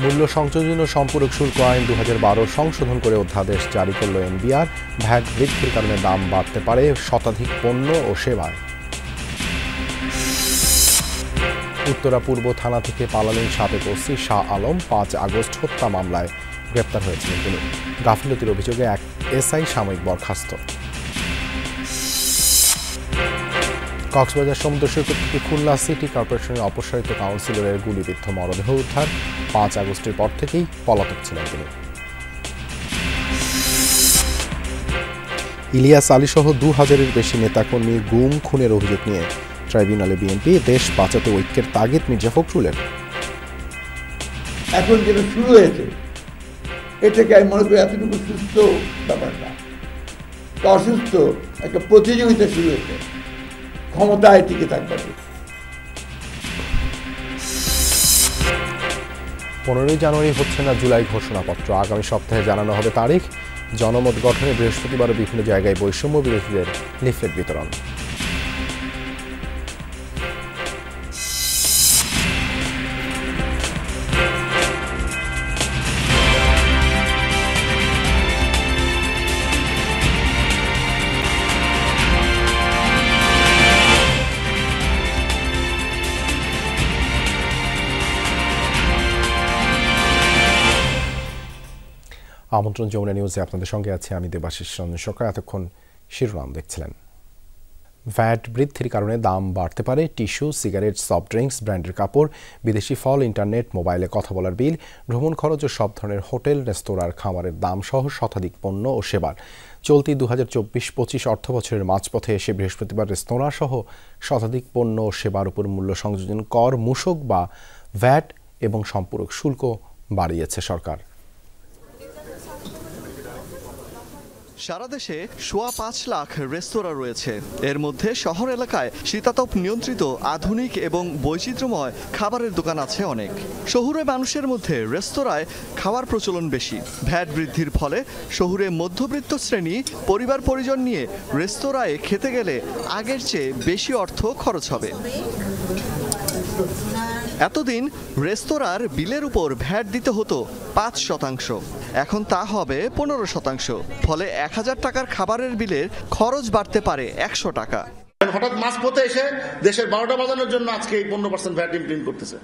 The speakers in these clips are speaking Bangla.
মূল্য সংযোজন ও সম্পূরক শুল্ক আইন 2012 সংশোধন করে অধ্যাদেশ জারি করল এনবিআর। ভ্যাট বৃদ্ধির কারণে দাম বাড়তে পারে শতাধিক পণ্য ও সেবার। উত্তরা পূর্ব থানা থেকে পালালেন সাবেক ওসি শাহ আলম। 5 আগস্ট হত্যা মামলায় গ্রেপ্তার হয়েছিলেন তিনি। গাফিলতির অভিযোগে এক এসআই সাময়িক বরখাস্ত। কক্সবাজার সমুদ্র সৈকত থেকে খুলনা সিটি কর্পোরেশনের অপসারিত কাউন্সিলরের গুলিবিদ্ধ মরদেহ উদ্ধার। 5 আগস্টের পর থেকেই পলাতক ছিলেন তিনি। ইলিয়াস আলী সহ 2000-এর বেশি নেতাকর্মী গুম খুনের অভিযোগ নিয়ে ট্রাইব্যুনালে বিএনপি। দেশ বাঁচাতে ঐক্যের তাগিদ মির্জা ফখরুলের। এখন যেটা শুরু হয়েছে এটাকে আমি মনে করি এতটুকু সুস্থ ব্যাপার না, অসুস্থ একটা প্রতিযোগিতা শুরু হয়েছে ক্ষমতায় টিকে থাকবে। 15 জানুয়ারি হচ্ছে না জুলাই ঘোষণাপত্র। আগামী সপ্তাহে জানানো হবে তারিখ। জনমত গঠনে বৃহস্পতিবার বিভিন্ন জায়গায় বৈষম্য বিরোধীদের লিফলেট বিতরণ। আমন্ত্রণ যমুনা নিউজে আপনাদের সঙ্গে আছে আমি দেবাশিস রঞ্জন সরকার। এতক্ষণ শিরোনাম দেখছিলেন। ভ্যাট বৃদ্ধির কারণে দাম বাড়তে পারে টিস্যু, সিগারেট, সফট ড্রিঙ্কস, ব্র্যান্ডের কাপড়, বিদেশি ফল, ইন্টারনেট, মোবাইলে কথা বলার বিল, ভ্রমণ খরচ ও সব ধরনের হোটেল, রেস্তোরাঁর খাবারের দাম সহ শতাধিক পণ্য ও সেবার। চলতি 2024-25 অর্থবছরের মাঝপথে এসে বৃহস্পতিবার রেস্তোরাঁ সহ শতাধিক পণ্য ও সেবার উপর মূল্য সংযোজন কর, মূসক বা ভ্যাট এবং সম্পূরক শুল্ক বাড়িয়েছে সরকার। সারা দেশে সোয়া 5 লাখ রেস্তোরাঁ রয়েছে। এর মধ্যে শহর এলাকায় শীতাতপ নিয়ন্ত্রিত আধুনিক এবং বৈচিত্র্যময় খাবারের দোকান আছে অনেক। শহুরে মানুষের মধ্যে রেস্তোরাঁয় খাওয়ার প্রচলন বেশি। ভ্যাট বৃদ্ধির ফলে শহুরে মধ্যবিত্ত শ্রেণী পরিবার পরিজন নিয়ে রেস্তোরাঁয় খেতে গেলে আগের চেয়ে বেশি অর্থ খরচ হবে। এতদিন রেস্তোরাঁর বিলের উপর ভ্যাট দিতে হতো 5%, এখন তা হবে 15%। ফলে 1000 টাকার খাবারের বিলের খরচ বাড়তে পারে 100 টাকা। হঠাৎ মাঝপথে এসে দেশের 12টা বাজানোর জন্য আজকে এই 15% ভ্যাট ইমপ্লিমেন্ট করতেছে।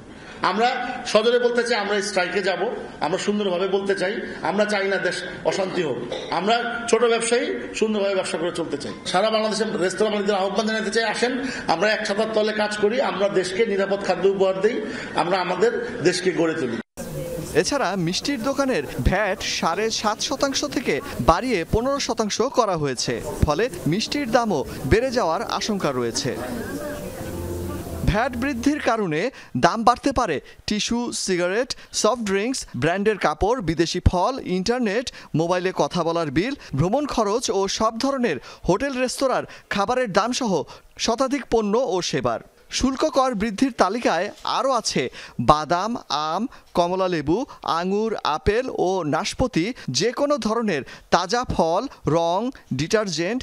আমরা সজোরে বলতে চাই, আমরা স্ট্রাইকে যাব, আমরা সুন্দরভাবে বলতে চাই, আমরা চাই না দেশ অশান্তি হোক। আমরা ছোট ব্যবসায়ী সুন্দরভাবে ব্যবসা করে চলতে চাই। সারা বাংলাদেশের রেস্তোরাঁ মালিকদের আহ্বান জানাতে চাই, আসেন আমরা এক ছাতার তলে কাজ করি, আমরা দেশকে নিরাপদ খাদ্য উপহার দিই, আমরা আমাদের দেশকে গড়ে তুলি। এছাড়া মিষ্টির দোকানের ভ্যাট 7.5% থেকে বাড়িয়ে 15% করা হয়েছে। ফলে মিষ্টির দামও বেড়ে যাওয়ার আশঙ্কা রয়েছে। ভ্যাট বৃদ্ধির কারণে দাম বাড়তে পারে টিস্যু, সিগারেট, সফট ড্রিঙ্কস, ব্র্যান্ডের কাপড়, বিদেশি ফল, ইন্টারনেট, মোবাইলে কথা বলার বিল, ভ্রমণ খরচ ও সব ধরনের হোটেল রেস্তোরাঁর খাবারের দাম সহ শতাধিক পণ্য ও সেবার। শুল্ক কর বৃদ্ধির তালিকায় আরও আছে বাদাম, আম, কমলা লেবু, আঙুর, আপেল ও নাশপাতি, যে কোনো ধরনের তাজা ফল, রং, ডিটারজেন্ট,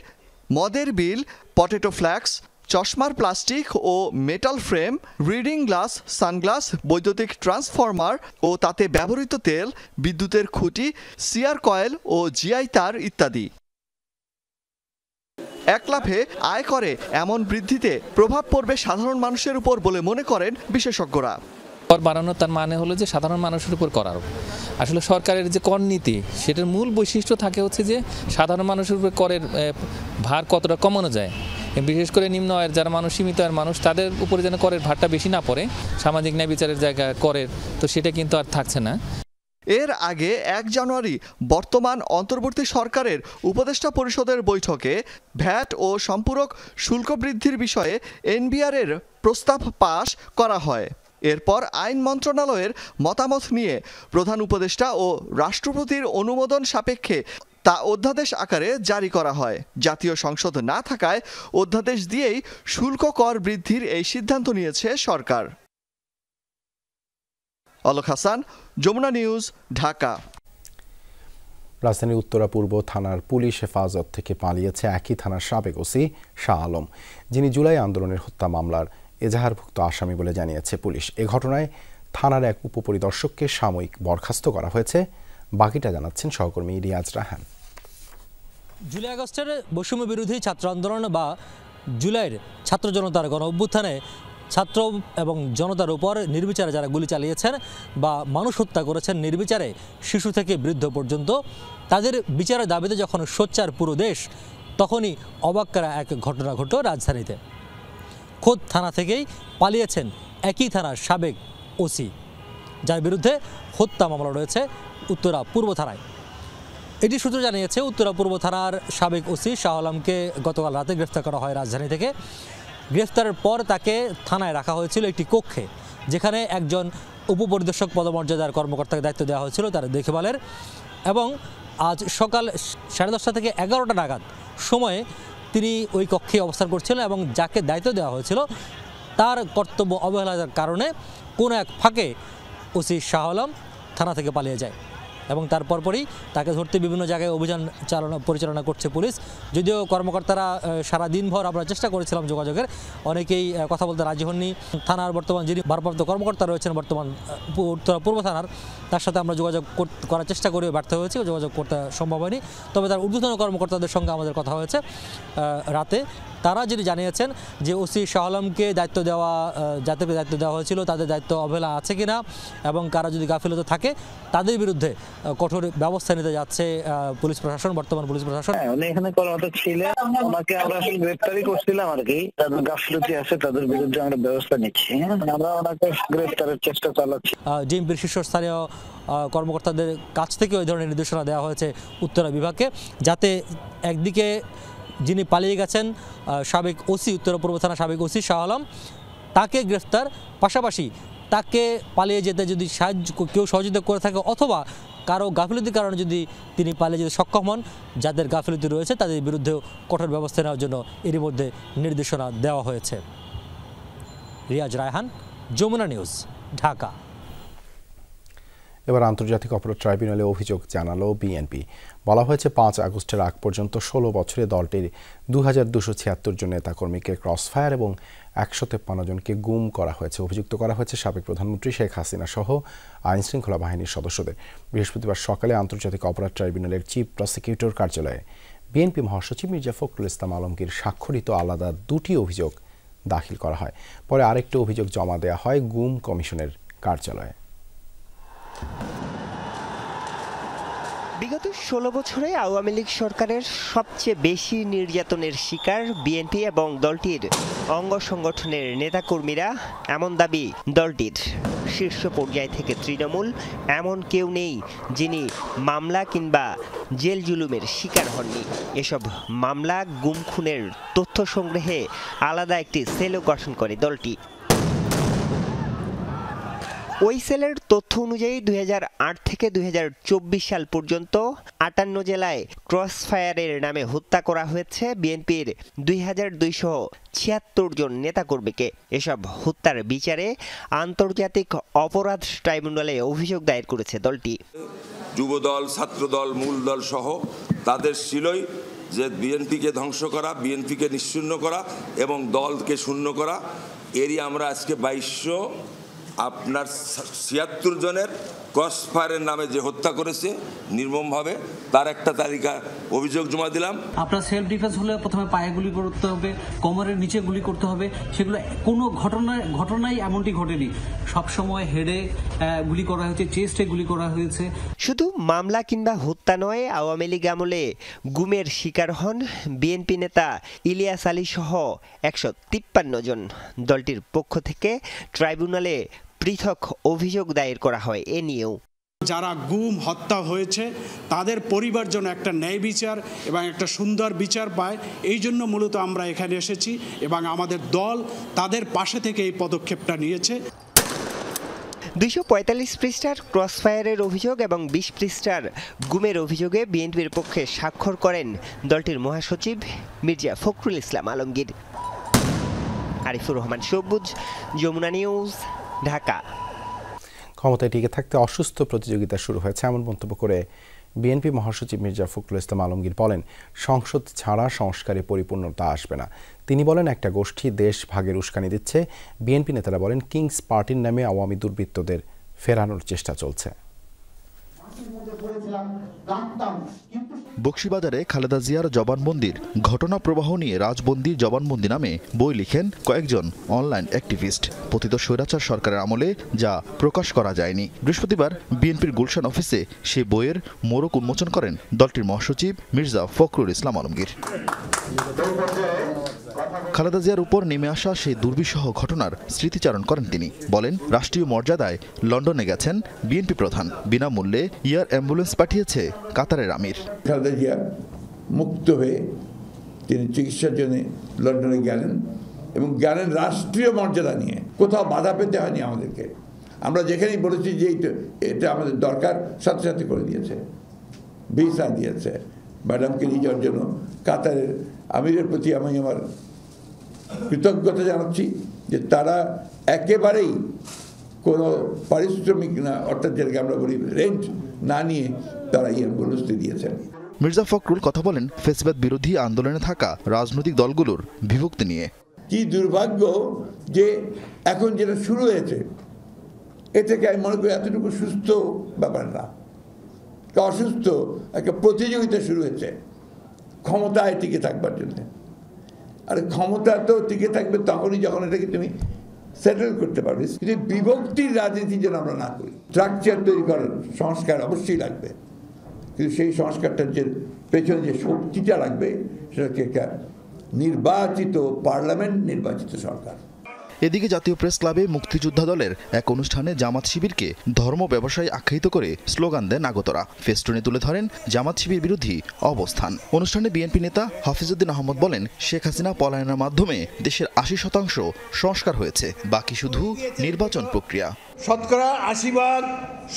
মদের বিল, পটেটো ফ্ল্যাক্স, চশমার প্লাস্টিক ও metal frame, reading glass, sunglass, বৈদ্যুতিক ট্রান্সফরমার ও তাতে ব্যবহৃত তেল, বিদ্যুতের খুঁটি, সিআর কয়েল ও জিআই তার ইত্যাদি। এক লাফে আয় করে এমন বৃদ্ধিতে প্রভাব পড়বে সাধারণ মানুষের উপর বলে মনে করেন বিশেষজ্ঞরা। কর বাড়ানো তার মানে হলো যে সাধারণ মানুষের উপর কর আরোপ। আসলে সরকারের যে কর নীতি সেটার মূল বৈশিষ্ট্য থাকে হচ্ছে যে সাধারণ মানুষের উপর করের ভার কতটা কমানো যায়। বিশেষ করে নিম্ন আয়ের যারা মানুষ, সীমিত আয়ের মানুষ, তাদের উপরে যেন করের ভারটা বেশি না পড়ে, সামাজিক ন্যায় বিচারের জায়গা করের, তো সেটা কিন্তু আর থাকছে না। এর আগে 1 জানুয়ারি বর্তমান অন্তর্বর্তী সরকারের উপদেষ্টা পরিষদের বৈঠকে ভ্যাট ও সম্পূরক শুল্ক বৃদ্ধির বিষয়ে এনবিআর-এর প্রস্তাব পাশ করা হয়। এরপর আইন মন্ত্রণালয়ের মতামত নিয়ে প্রধান উপদেষ্টা ও রাষ্ট্রপতির অনুমোদন সাপেক্ষে তা অধ্যাদেশ আকারে জারি করা হয়। জাতীয় সংসদ না থাকায় অধ্যাদেশ দিয়েই শুল্ক কর বৃদ্ধির এই সিদ্ধান্ত নিয়েছে সরকার। অলক হাসান, যমুনা নিউজ, ঢাকা। রাজধানীর উত্তরা পূর্ব থানার পুলিশ হেফাজত থেকে পালিয়েছে একই থানার সাবেক ওসি শাহ আলম, যিনি জুলাই আন্দোলনের হত্যা মামলার এজাহারভুক্ত আসামি বলে জানিয়েছে পুলিশ। এ ঘটনায় থানার এক উপপরিদর্শককে সাময়িক বরখাস্ত করা হয়েছে। বাকিটা জানাচ্ছেন সহকর্মী রিয়াজ রাহান। জুলাই আগস্টের বৈষম্য বিরোধী ছাত্র আন্দোলন বা জুলাইয়ের ছাত্র জনতার গণ অভ্যুত্থানে ছাত্র এবং জনতার উপর নির্বিচারে যারা গুলি চালিয়েছেন বা মানুষ হত্যা করেছেন নির্বিচারে, শিশু থেকে বৃদ্ধ পর্যন্ত, তাদের বিচারের দাবিতে যখন সোচ্চার পুরো দেশ, তখনই অবাক করা এক ঘটনা ঘটল রাজধানীতে। খোদ থানা থেকেই পালিয়েছেন একই থানার সাবেক ওসি, যার বিরুদ্ধে হত্যা মামলা রয়েছে উত্তরা পূর্ব থানায়। এটি সূত্র জানিয়েছে উত্তরা পূর্ব থানার সাবেক ওসি শাহ আলমকে গতকাল রাতে গ্রেফতার করা হয় রাজধানী থেকে। গ্রেফতারের পর তাকে থানায় রাখা হয়েছিল একটি কক্ষে, যেখানে একজন উপপরিদর্শক পদমর্যাদার কর্মকর্তাকে দায়িত্ব দেওয়া হয়েছিল তার দেখভালের। এবং আজ সকাল 10:30 থেকে 11টা নাগাদ সময়ে তিনি ওই কক্ষে অবস্থান করছিলেন এবং যাকে দায়িত্ব দেওয়া হয়েছিল তার কর্তব্য অবহেলার কারণে কোনো এক ফাঁকে ওসি শাহ আলম থানা থেকে পালিয়ে যায় এবং তার পরপরই তাকে ধরতে বিভিন্ন জায়গায় অভিযান পরিচালনা করছে পুলিশ। যদিও কর্মকর্তারা সারা দিনভর আমরা চেষ্টা করেছিলাম যোগাযোগের, অনেকেই কথা বলতে রাজি হননি। থানার বর্তমান যিনি ভারপ্রাপ্ত কর্মকর্তা রয়েছেন বর্তমান উত্তরা পূর্ব থানার, তার সাথে আমরা যোগাযোগ করার চেষ্টা করে ব্যর্থ হয়েছি, যোগাযোগ করতে সম্ভব হয়নি। তবে তার ঊর্ধ্বতন কর্মকর্তাদের সঙ্গে আমাদের কথা হয়েছে রাতে। তারা যিনি জানিয়েছেন যে ওসি শাহ আলমকে দায়িত্ব দেওয়া হয়েছিল, তাদের দায়িত্ব অবহেলা আছে কিনা এবং কারা যদি গাফিলতি থাকে তাদের বিরুদ্ধে কঠোর ব্যবস্থা নিতে যাচ্ছে পুলিশ প্রশাসন, বর্তমান পুলিশ প্রশাসন। উনি এখানে কর্মরত ছিলেন, ওনাকে আমরা আসলে গ্রেফতারই করছিলাম আর কি। তাদের গাফিলতি আছে, তাদের বিরুদ্ধে আমরা ব্যবস্থা নিচ্ছি। আমরা ওনাকে গ্রেফতারের চেষ্টা চালাচ্ছি। ডিএমপির শীর্ষস্থানীয় কর্মকর্তাদের কাছ থেকে ওই ধরনের নির্দেশনা দেওয়া হয়েছে উত্তরা বিভাগকে, যাতে একদিকে যিনি পালিয়ে গেছেন সাবেক ওসি, উত্তরা পূর্ব থানা সাবেক ওসি শাহ আলম, তাকে গ্রেফতার, পাশাপাশি তাকে পালিয়ে যেতে যদি কেউ সহযোগিতা করে থাকে অথবা কারো গাফিলতির কারণে যদি তিনি পালিয়ে যেতে সক্ষম হন, যাদের গাফিলতি রয়েছে তাদের বিরুদ্ধেও কঠোর ব্যবস্থা নেওয়ার জন্য এরই মধ্যে নির্দেশনা দেওয়া হয়েছে। রিয়াজ রায়হান, যমুনা নিউজ, ঢাকা। এবার আন্তর্জাতিক অপরাধ ট্রাইব্যুনালে অভিযোগ জানালো বিএনপি। বলা হয়েছে 5 আগস্টের আগ পর্যন্ত 16 বছরে দলটির 2276 জন নেতাকর্মীকে ক্রসফায়ার এবং 153 জনকে গুম করা হয়েছে। অভিযুক্ত করা হয়েছে সাবেক প্রধানমন্ত্রী শেখ হাসিনা সহ আইনশৃঙ্খলা বাহিনীর সদস্যদের। বৃহস্পতিবার সকালে আন্তর্জাতিক অপরাধ ট্রাইব্যুনালের চিফ প্রসিকিউটর কার্যালয়ে বিএনপি মহাসচিব মির্জা ফখরুল ইসলাম আলমগীর স্বাক্ষরিত আলাদা 2টি অভিযোগ দাখিল করা হয়। পরে আরেকটি অভিযোগ জমা দেওয়া হয় গুম কমিশনের কার্যালয়ে। বিগত 16 বছরে আওয়ামী লীগ সরকারের সবচেয়ে বেশি নির্যাতনের শিকার বিএনপি এবং দলটির অঙ্গ সংগঠনের নেতাকর্মীরা, এমন দাবি দলটির। শীর্ষ পর্যায় থেকে তৃণমূল এমন কেউ নেই যিনি মামলা কিংবা জেল জুলুমের শিকার হননি। এসব মামলা, গুম খুনের তথ্য সংগ্রহে আলাদা একটি সেলও গঠন করে দলটি। ওই সেলের তথ্য অনুযায়ী 2008 থেকে 2024 সাল পর্যন্ত 58 জেলায় ক্রসফায়ারের নামে হত্যা করা হয়েছে বিএনপির 2276 জন নেতাকর্মীকে। এসব হত্যার বিচারে আন্তর্জাতিক অপরাধ ট্রাইব্যুনালে অভিযোগ দায়ের করেছে দলটি। যুবদল, ছাত্রদল, মূল দল সহ তাদের ছিলই যে বিএনপিকে ধ্বংস করা, বিএনপিকে নিশ্চিহ্ন করা এবং দলকে শূন্য করা। এরই আমরা আজকে 2276 জনের ক্রসফায়ারের নামে যে হত্যা করেছে নির্মমভাবে, তার একটা তালিকা অভিযোগ জমা দিলাম। আপনার সেলফ ডিফেন্স হলে প্রথমে পায়ে গুলি করতে হবে, কোমরের নিচে গুলি করতে হবে। সেগুলো কোনো ঘটনাই এমনটি ঘটেনি। সবসময় হেডে গুলি করা হয়েছে, চেস্টে গুলি করা হয়েছে। শুধু মামলা কিংবা হত্যা নয়, আওয়ামী লীগ আমলে গুমের শিকার হন বিএনপি নেতা ইলিয়াস আলী সহ 153 জন। দলটির পক্ষ থেকে ট্রাইব্যুনালে পৃথক অভিযোগ দায়ের করা হয় এ নিয়েও। যারা গুম হত্যা হয়েছে তাদের পরিবার যেন একটা ন্যায় বিচার এবং একটা সুন্দর বিচার পায়, এই জন্য মূলত আমরা এখানে এসেছি এবং আমাদের দল তাদের পাশে থেকে এই পদক্ষেপটা নিয়েছে। 245 পৃষ্ঠার ক্রসফায়ারের অভিযোগ এবং 20 পৃষ্ঠার গুমের অভিযোগে বিএনপির পক্ষে স্বাক্ষর করেন দলটির মহাসচিব মির্জা ফখরুল ইসলাম আলমগীর। আরিফুর রহমান সবুজ, যমুনা নিউজ, ঢাকা। ক্ষমতায় টিকে থাকতে অসুস্থ প্রতিযোগিতা শুরু হয়েছে এমন মন্তব্য করে বিএনপি মহাসচিব মির্জা ফখরুল ইসলাম আলমগীর বলেন, সংসদ ছাড়া সংস্কারে পরিপূর্ণতা আসবে না। তিনি বলেন, একটা গোষ্ঠী দেশ ভাগের উস্কানি দিচ্ছে। বিএনপি নেতারা বলেন, কিংস পার্টির নামে আওয়ামী দুর্বৃত্তদের ফেরানোর চেষ্টা চলছে। বকশীবাজারে খালেদা জিয়ার জবানবন্দির ঘটনা প্রবাহ নিয়ে রাজবন্দির জবানবন্দি নামে বই লিখেন কয়েকজন অনলাইন অ্যাক্টিভিস্ট। পতিত স্বৈরাচার সরকারের আমলে যা প্রকাশ করা যায়নি। বৃহস্পতিবার বিএনপির গুলশান অফিসে সে বইয়ের মোড়ক উন্মোচন করেন দলটির মহাসচিব মির্জা ফখরুল ইসলাম আলমগীর। খালেদা জিয়ার উপর নেমে আসা সেই দুর্বিষহ ঘটনার স্মৃতিচারণ করেন তিনি। বলেন, রাষ্ট্রীয় মর্যাদায় লন্ডনে গেছেন বিএনপি প্রধান, বিনামূল্যে এয়ার অ্যাম্বুলেন্স পাঠিয়েছে কাতারের আমির। খালেদা জিয়া মুক্ত হয়ে তিনি চিকিৎসার জন্য লন্ডনে গেলেন এবং গেলেন রাষ্ট্রীয় মর্যাদা নিয়ে। কোথাও বাধা পেতে হয়নি আমাদেরকে। আমরা যেখানেই বলেছি যে এটা আমাদের দরকার, সাথে সাথে করে দিয়েছে, ভিসা দিয়েছে। ম্যাডামকে নিয়ে যাওয়ার জন্য কাতারের আমিরের প্রতি আমি আমার কৃতজ্ঞতা জানাচ্ছি যে তারা একেবারেই কোনো পারিশ্রমিক না, অর্থাৎ যেটাকে আমরা বলি রেন্ট না নিয়ে তারা এই অ্যাম্বুলেন্সটি দিয়েছেন। মির্জা ফখরুল কথা বলেন ফ্যাসিবাদ বিরোধী আন্দোলনে থাকা রাজনৈতিক দলগুলোর বিভক্তি নিয়ে। কি দুর্ভাগ্য যে এখন যেটা শুরু হয়েছে এ থেকে আমি মনে করি এতটুকু সুস্থ ব্যাপার না, অসুস্থ একটা প্রতিযোগিতা শুরু হয়েছে ক্ষমতায় টিকে থাকবার জন্য। আর ক্ষমতা তো টিকে থাকবে তখনই যখন এটাকে তুমি সেটেল করতে পারবে। কিন্তু বিভক্তির রাজনীতি যেন আমরা না করি। স্ট্রাকচার তৈরি করার সংস্কার অবশ্যই লাগবে, কিন্তু সেই সংস্কারটার যে পেছনে যে শক্তিটা লাগবে সেটা হচ্ছে একটা নির্বাচিত পার্লামেন্ট, নির্বাচিত সরকার। এদিকে জাতীয় প্রেস ক্লাবে মুক্তিযোদ্ধা দলের এক অনুষ্ঠানে জামাত শিবিরকে ধর্ম ব্যবসায়ী আখ্যায়িত করে স্লোগান দেন আগতরা। ফেস্টুনে তুলে ধরেন জামাত শিবির বিরোধী অবস্থান। অনুষ্ঠানে বিএনপি নেতা হাফিজউদ্দিন আহমদ বলেন, শেখ হাসিনা পলায়নের মাধ্যমে দেশের ৮০% সংস্কার হয়েছে, বাকি শুধু নির্বাচন প্রক্রিয়া। শতকরা ৮০%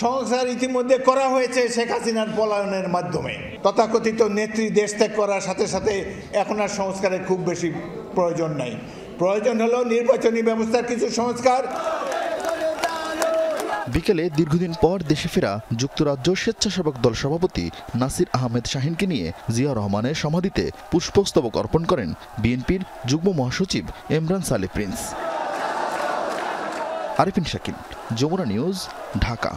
সংস্কার ইতিমধ্যে করা হয়েছে শেখ হাসিনার পলায়নের মাধ্যমে। তথাকথিত নেত্রী দেশ ত্যাগ করার সাথে সাথে এখন আর সংস্কারের খুব বেশি প্রয়োজন নাই। প্রয়োজন হলো নির্বাচনী ব্যবস্থার কিছু সংস্কার। বিকেলে দীর্ঘদিন পর দেশে ফেরা যুক্তরাজ্য স্বেচ্ছাসেবক দল সভাপতি নাসির আহমেদ শাহিনকে নিয়ে জিয়া রহমানের সমাধিতে পুষ্পস্তবক অর্পণ করেন বিএনপির যুগ্ম মহাসচিব এমরান সালে প্রিন্স। আরিফিন শাকিল, যমুনা নিউজ, ঢাকা।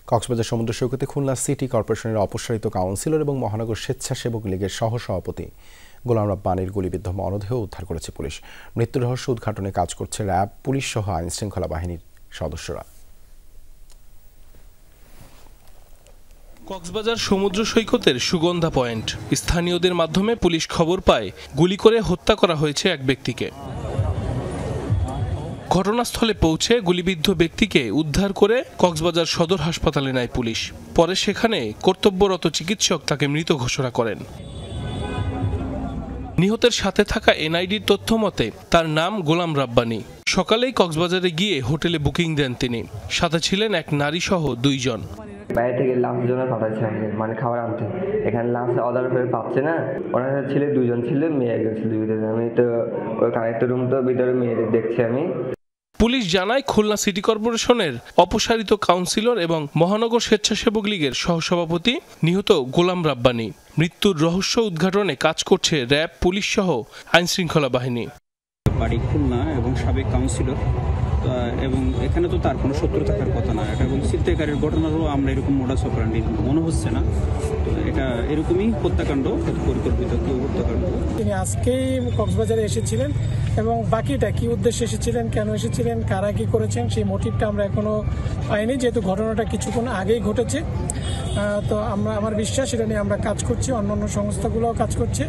কক্সবাজার সমুদ্র সৈকতে খুলনা সিটি কর্পোরেশনের অপসারিত কাউন্সিলর এবং মহানগর স্বেচ্ছাসেবক লীগের সহসভাপতি গোলাম রাব্বানীর গুলিবিদ্ধ মরদেহ উদ্ধার করেছে পুলিশ। মৃত্যুর রহস্য উদ্ঘাটনে কাজ করছে র্যাব, পুলিশ সহ আইন শৃঙ্খলা বাহিনীর সদস্যরা। কক্সবাজার সমুদ্র সৈকতের সুগন্ধা পয়েন্ট, স্থানীয়দের মাধ্যমে পুলিশ খবর পায় গুলি করে হত্যা করা হয়েছে এক ব্যক্তিকে। ঘটনাস্থলে পৌঁছে গুলিবিদ্ধ ব্যক্তিকে উদ্ধার করে কক্সবাজার সদর হাসপাতালে নেয় পুলিশ। পরে সেখানে কর্তব্যরত চিকিৎসক তাকে মৃত ঘোষণা করেন। নিহতের সাথে থাকা এনআইডির তথ্য মতে তার নাম গোলাম রাব্বানী। সকালেই কক্সবাজারে গিয়ে হোটেলে বুকিং দেন তিনি। সাথে ছিলেন এক নারী সহ 2 জন। বাইরে থেকে লাঞ্চের জন্য পাঠাচ্ছে আমাদের, মানে খাবার আনতে। এখানে লাঞ্চ অর্ডার করে পাচ্ছে না। ওনার ছেলে 2 জন ছিল, মেয়ে 1 জন ছিল ভিতরে। আমি তো ওই কানেক্টর রুম তো ভিতরে মেয়েদের দেখছি আমি। পুলিশ জানায় খুলনা সিটি কর্পোরেশনের অপসারিত কাউন্সিলর এবং মহানগর স্বেচ্ছাসেবক লীগের সহসভাপতি নিহত গোলাম রাব্বানী। মৃত্যুর রহস্য উদ্ঘাটনে কাজ করছে র্যাব, পুলিশ সহ আইন শৃঙ্খলা বাহিনী। বাড়ি খুলনা এবং সাবেক কাউন্সিলর, এবং এখানে তো তার কোনো শত্রু থাকার কথা না। এটা এবং ছিনতাইকারীর ঘটনারও আমরা এরকম মোডাস অপারেন্ডি মনে হচ্ছে না। তো এটা এরকমই হত্যাকাণ্ড, পরিকল্পিত কেউ হত্যাকাণ্ড। তিনি আজকেই কক্সবাজারে এসেছিলেন এবং বাকিটা কি উদ্দেশ্যে এসেছিলেন, কেন এসেছিলেন, কারা কি করেছেন সেই মোটিভটা আমরা এখনো পাইনি, যেহেতু ঘটনাটা কিছুক্ষণ আগেই ঘটেছে। তো আমার বিশ্বাস এটা নিয়ে আমরা কাজ করছি, অন্যান্য সংস্থাগুলোও কাজ করছে।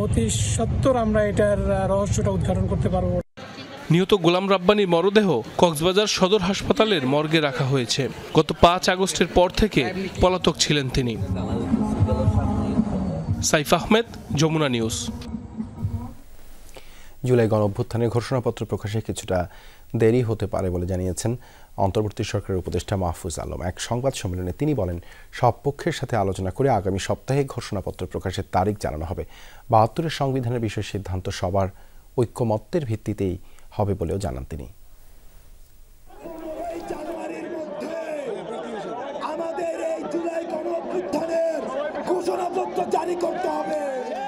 অতি সত্বর আমরা এটার রহস্যটা উদ্ঘাটন করতে পারবো। নিহত গোলাম রাব্বানীর মরদেহ কক্সবাজার সদর হাসপাতালের মর্গে রাখা হয়েছে। গত 5 আগস্টের পর থেকে পলাতক ছিলেন তিনি। সাইফ আহমেদ, যমুনা নিউজ। জুলাই গণঅভ্যুত্থানের ঘোষণাপত্র প্রকাশে কিছুটা দেরি হতে পারে বলে জানিয়েছেন অন্তর্বর্তী সরকারের উপদেষ্টা মাহফুজ আলম। এক সংবাদ সম্মেলনে তিনি বলেন, সব পক্ষের সাথে আলোচনা করে আগামী সপ্তাহে ঘোষণাপত্র প্রকাশের তারিখ জানানো হবে। 72-এর সংবিধানের বিষয়ে সিদ্ধান্ত সবার ঐক্যমত্যের ভিত্তিতেই হবে বলেও জানান তিনি। আমাদের এই জুলাই গণঅভ্যুত্থানের ঘোষণাপত্র জারি করতে হবে।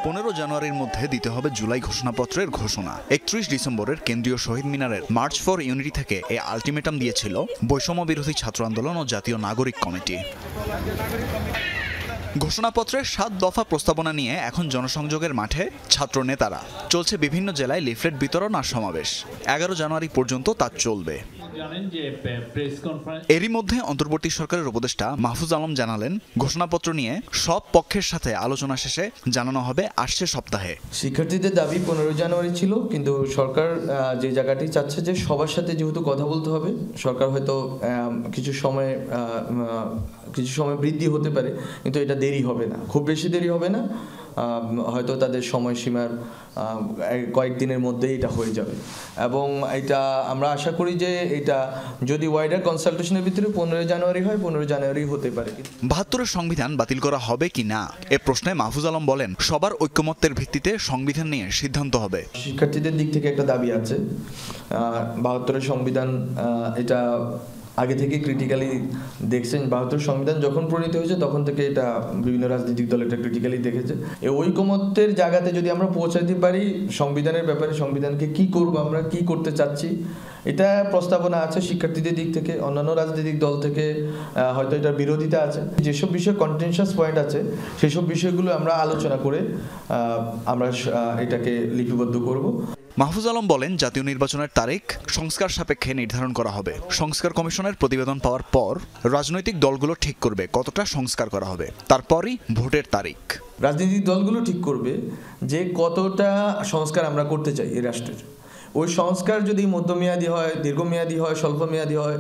15 জানুয়ারির মধ্যে দিতে হবে জুলাই ঘোষণাপত্রের ঘোষণা। 31 ডিসেম্বরের কেন্দ্রীয় শহীদ মিনারের মার্চ ফর ইউনিটি থেকে এই আলটিমেটাম দিয়েছিল বৈষম্য বিরোধী ছাত্র আন্দোলন ও জাতীয় নাগরিক কমিটি। ঘোষণাপত্রের 7 দফা প্রস্তাবনা নিয়ে এখন জনসংযোগের মাঠে ছাত্র নেতারা। চলছে বিভিন্ন জেলায় লিফলেট বিতরণ আর সমাবেশ। 11 জানুয়ারি পর্যন্ত তা চলবে। এরই মধ্যে অন্তর্বর্তী সরকারের উপদেষ্টা মাহফুজ আলম জানালেন, ঘোষণাপত্র নিয়ে সব পক্ষের সাথে আলোচনা শেষে জানানো হবে আসছে সপ্তাহে। শিক্ষার্থীদের দাবি 15 জানুয়ারি ছিল, কিন্তু সরকার যে জায়গাটি চাচ্ছে যে সবার সাথে যেহেতু কথা বলতে হবে, সরকার হয়তো কিছু সময় বৃদ্ধি হতে পারে, কিন্তু এটা দেরি হবে না, খুব বেশি দেরি হবে না। হয়তো তাদের সময়সীমার কয়েকদিনের মধ্যেই এটা হয়ে যাবে, এবং এটা আমরা আশা করি যে এটা যদি ওয়াইডার কনসালটেশনের ভিতরে 15 জানুয়ারি হয়, 15 জানুয়ারি হতে পারে। 72 সংবিধান বাতিল করা হবে কি না এ প্রশ্নে মাহফুজ আলম বলেন, সবার ঐক্যমত্যের ভিত্তিতে সংবিধান নিয়ে সিদ্ধান্ত হবে। শিক্ষার্থীদের দিক থেকে একটা দাবি আছে, 72 সংবিধান এটা আগে থেকে ক্রিটিক্যালি দেখছেন। 72 সংবিধান যখন প্রণীত হয়েছে তখন থেকে এটা বিভিন্ন রাজনৈতিক দল এটা ক্রিটিক্যালি দেখেছে। এই ঐকমত্যের জায়গাতে যদি আমরা পৌঁছাতে পারি সংবিধানের ব্যাপারে, সংবিধানকে কি করব, আমরা কি করতে চাচ্ছি, এটা প্রস্তাবনা আছে শিক্ষার্থীদের দিক থেকে, অন্যান্য রাজনৈতিক দল থেকে হয়তো এটার বিরোধিতা আছে। যেসব বিষয়ে কন্টেনশাস পয়েন্ট আছে সেসব বিষয়গুলো আমরা আলোচনা করে আমরা এটাকে লিপিবদ্ধ করব। মাহফুজ আলম বলেন, জাতীয় নির্বাচনের তারিখ সংস্কার সাপেক্ষে নির্ধারণ করা হবে। সংস্কার কমিশনের প্রতিবেদন পাওয়ার পর রাজনৈতিক দলগুলো ঠিক করবে কতটা সংস্কার করা হবে, তারপরই ভোটের তারিখ। রাজনৈতিক দলগুলো ঠিক করবে যে কতটা সংস্কার আমরা করতে চাই এই রাষ্ট্রের। ওই সংস্কার যদি মধ্যমেয়াদী হয়, দীর্ঘমেয়াদী হয়, স্বল্পমেয়াদী হয়,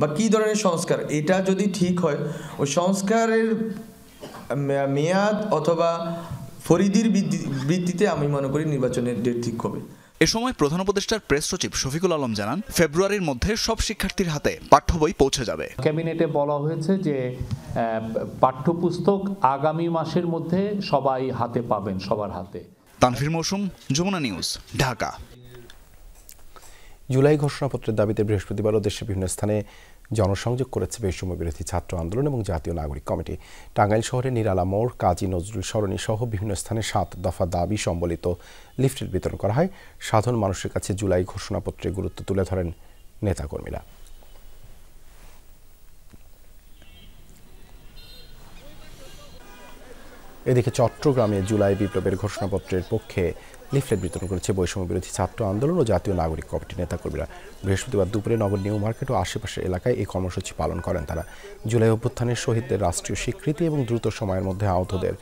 বা কী ধরনের সংস্কার, এটা যদি ঠিক হয়, ওই সংস্কারের মেয়াদ অথবা পরিধির ভিত্তিতে আমি মনে করি নির্বাচনের ডেট ঠিক হবে। এ সময় প্রধান উপদেষ্টার প্রেস সচিব শফিকুল আলম জানান, ফেব্রুয়ারির মধ্যে সব শিক্ষার্থীর হাতে পাঠ্য বই পৌঁছে যাবে। ক্যাবিনেটে বলা হয়েছে যে পাঠ্যপুস্তক আগামী মাসের মধ্যে সবাই হাতে পাবেন, সবার হাতে। তানভীর মৌসুম, যমুনা নিউজ, ঢাকা। জুলাই ঘোষণাপত্রের দাবিতে বৃহস্পতিবারও দেশের বিভিন্ন স্থানে জনসংযোগ করেছে বৈষম্য বিরোধী ছাত্র আন্দোলন এবং জাতীয় নাগরিক কমিটি। টাঙ্গাইল শহরে নিরালা মোড়, কাজী নজরুল সরণি সহ বিভিন্ন স্থানে 7 দফা দাবি সম্বলিত লিফলেট বিতরণ করা হয়। সাধারণ মানুষের কাছে জুলাই ঘোষণাপত্রের গুরুত্ব তুলে ধরেন নেতাকর্মীরা। এদিকে চট্টগ্রামে জুলাই বিপ্লবের ঘোষণাপত্রের পক্ষে লিফলেট বিতরণ করেছে বৈষম্য বিরোধী ছাত্র আন্দোলন ও জাতীয় নাগরিক কমিটির নেতাকর্মীরা। বৃহস্পতিবার দুপুরে নগর নিউ মার্কেট ও আশেপাশের এলাকায় এই কর্মসূচি পালন করেন তারা। জুলাই অভ্যুত্থানের শহীদদের রাষ্ট্রীয় স্বীকৃতি এবং দ্রুত সময়ের মধ্যে আহতদের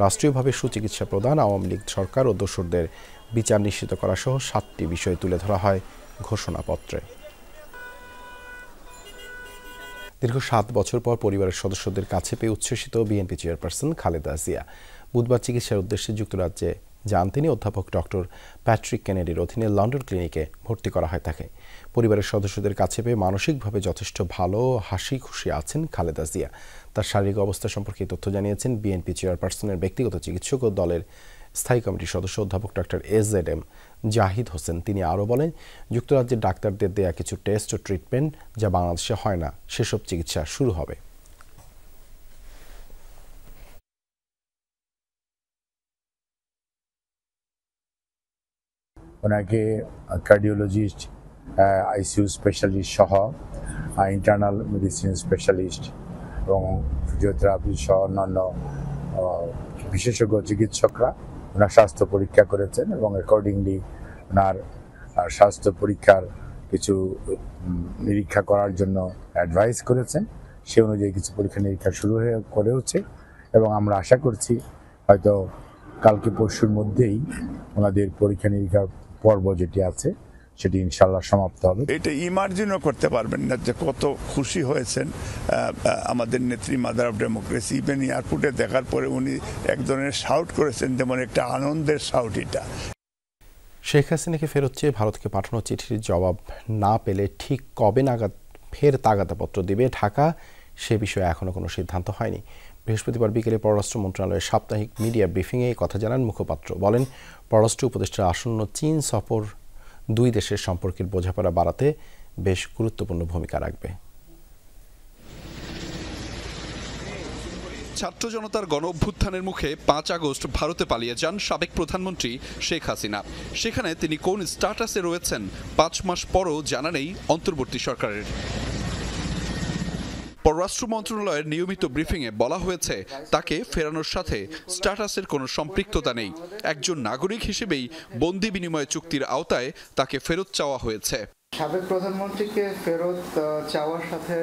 রাষ্ট্রীয়ভাবে সুচিকিৎসা প্রদান, আওয়ামী লীগ সরকার ও দোসরদের বিচার নিশ্চিত করা সহ 7টি বিষয় তুলে ধরা হয় ঘোষণাপত্রে। দীর্ঘ 7 বছর পর পরিবারের সদস্যদের কাছে পেয়ে উচ্ছ্বসিত বিএনপি চেয়ারপারসন খালেদা জিয়া। বুধবার চিকিৎসার উদ্দেশ্যে যুক্তরাজ্যে যান তিনি। অধ্যাপক ডক্টর প্যাট্রিক কেনেডির অধীনে লন্ডন ক্লিনিকে ভর্তি করা হয় তাকে। পরিবারের সদস্যদের কাছে পেয়ে মানসিকভাবে যথেষ্ট ভালো, হাসি খুশি আছেন খালেদা জিয়া। তার শারীরিক অবস্থা সম্পর্কে তথ্য জানিয়েছেন বিএনপি চেয়ারপারসনের ব্যক্তিগত চিকিৎসক ও দলের স্থায়ী কমিটির সদস্য অধ্যাপক ডক্টর এজেডএম জাহিদ হোসেন। তিনি আরও বলেন, যুক্তরাজ্যের ডাক্তারদের দেয়া কিছু টেস্ট ও ট্রিটমেন্ট যা বাংলাদেশে হয় না, সেসব চিকিৎসা শুরু হবে। ওনাকে কার্ডিওলজিস্ট, আইসিইউ স্পেশালিস্ট সহ ইন্টারনাল মেডিসিন স্পেশালিস্ট এবং ফিজিওথেরাপি সহ অন্যান্য বিশেষজ্ঞ চিকিৎসকরা ওনার স্বাস্থ্য পরীক্ষা করেছেন এবং অ্যাকর্ডিংলি ওনার স্বাস্থ্য পরীক্ষার কিছু নিরীক্ষা করার জন্য অ্যাডভাইস করেছেন। সে অনুযায়ী কিছু পরীক্ষা নিরীক্ষা শুরু করেছে এবং আমরা আশা করছি হয়তো কালকে পরশুর মধ্যেই ওনাদের পরীক্ষা নিরীক্ষার পর্ব যেটি আছে সেটি ইনশাল্লাহ সমাপ্ত হবে। এটা ইমার্জিনও করতে পারবেন না যে কত খুশি হয়েছেন আমাদের নেত্রী মাদার অফ ডেমোক্রেসি। ইভেন এয়ারপোর্টে দেখার পরে উনি এক ধরনের শাউট করেছেন, যেমন একটা আনন্দের শাউট। এটা শেখ হাসিনাকে ফেরত চেয়ে ভারতকে পাঠানো চিঠির জবাব না পেলে ঠিক কবে নাগাদ ফের তাগাদাপত্র দিবে ঢাকা, সে বিষয়ে এখনও কোনো সিদ্ধান্ত হয়নি। বৃহস্পতিবার বিকেলে পররাষ্ট্র মন্ত্রণালয়ের সাপ্তাহিক মিডিয়া ব্রিফিংয়ে এই কথা জানান মুখপাত্র। বলেন, পররাষ্ট্র উপদেষ্টার আসন্ন চীন সফর দুই দেশের সম্পর্কের বোঝাপড়া বাড়াতে বেশ গুরুত্বপূর্ণ ভূমিকা রাখবে। ছাত্র জনতার গণ অভ্যুত্থানের মুখে 5 আগস্ট ভারতে পালিয়ে যান সাবেক প্রধানমন্ত্রী শেখ হাসিনা। সেখানে তিনি কোন স্ট্যাটাসে রয়েছেন 5 মাস পরও জানা নেই অন্তর্বর্তী সরকারের। পররাষ্ট্র মন্ত্রণালয়ের নিয়মিত ব্রিফিংয়ে বলা হয়েছে তাকে ফেরানোর সাথে স্ট্যাটাসের কোনো সম্পৃক্ততা নেই। একজন নাগরিক হিসেবেই বন্দি বিনিময় চুক্তির আওতায় তাকে ফেরত চাওয়া হয়েছে। সাবেক প্রধানমন্ত্রীকে ফেরত চাওয়ার সাথে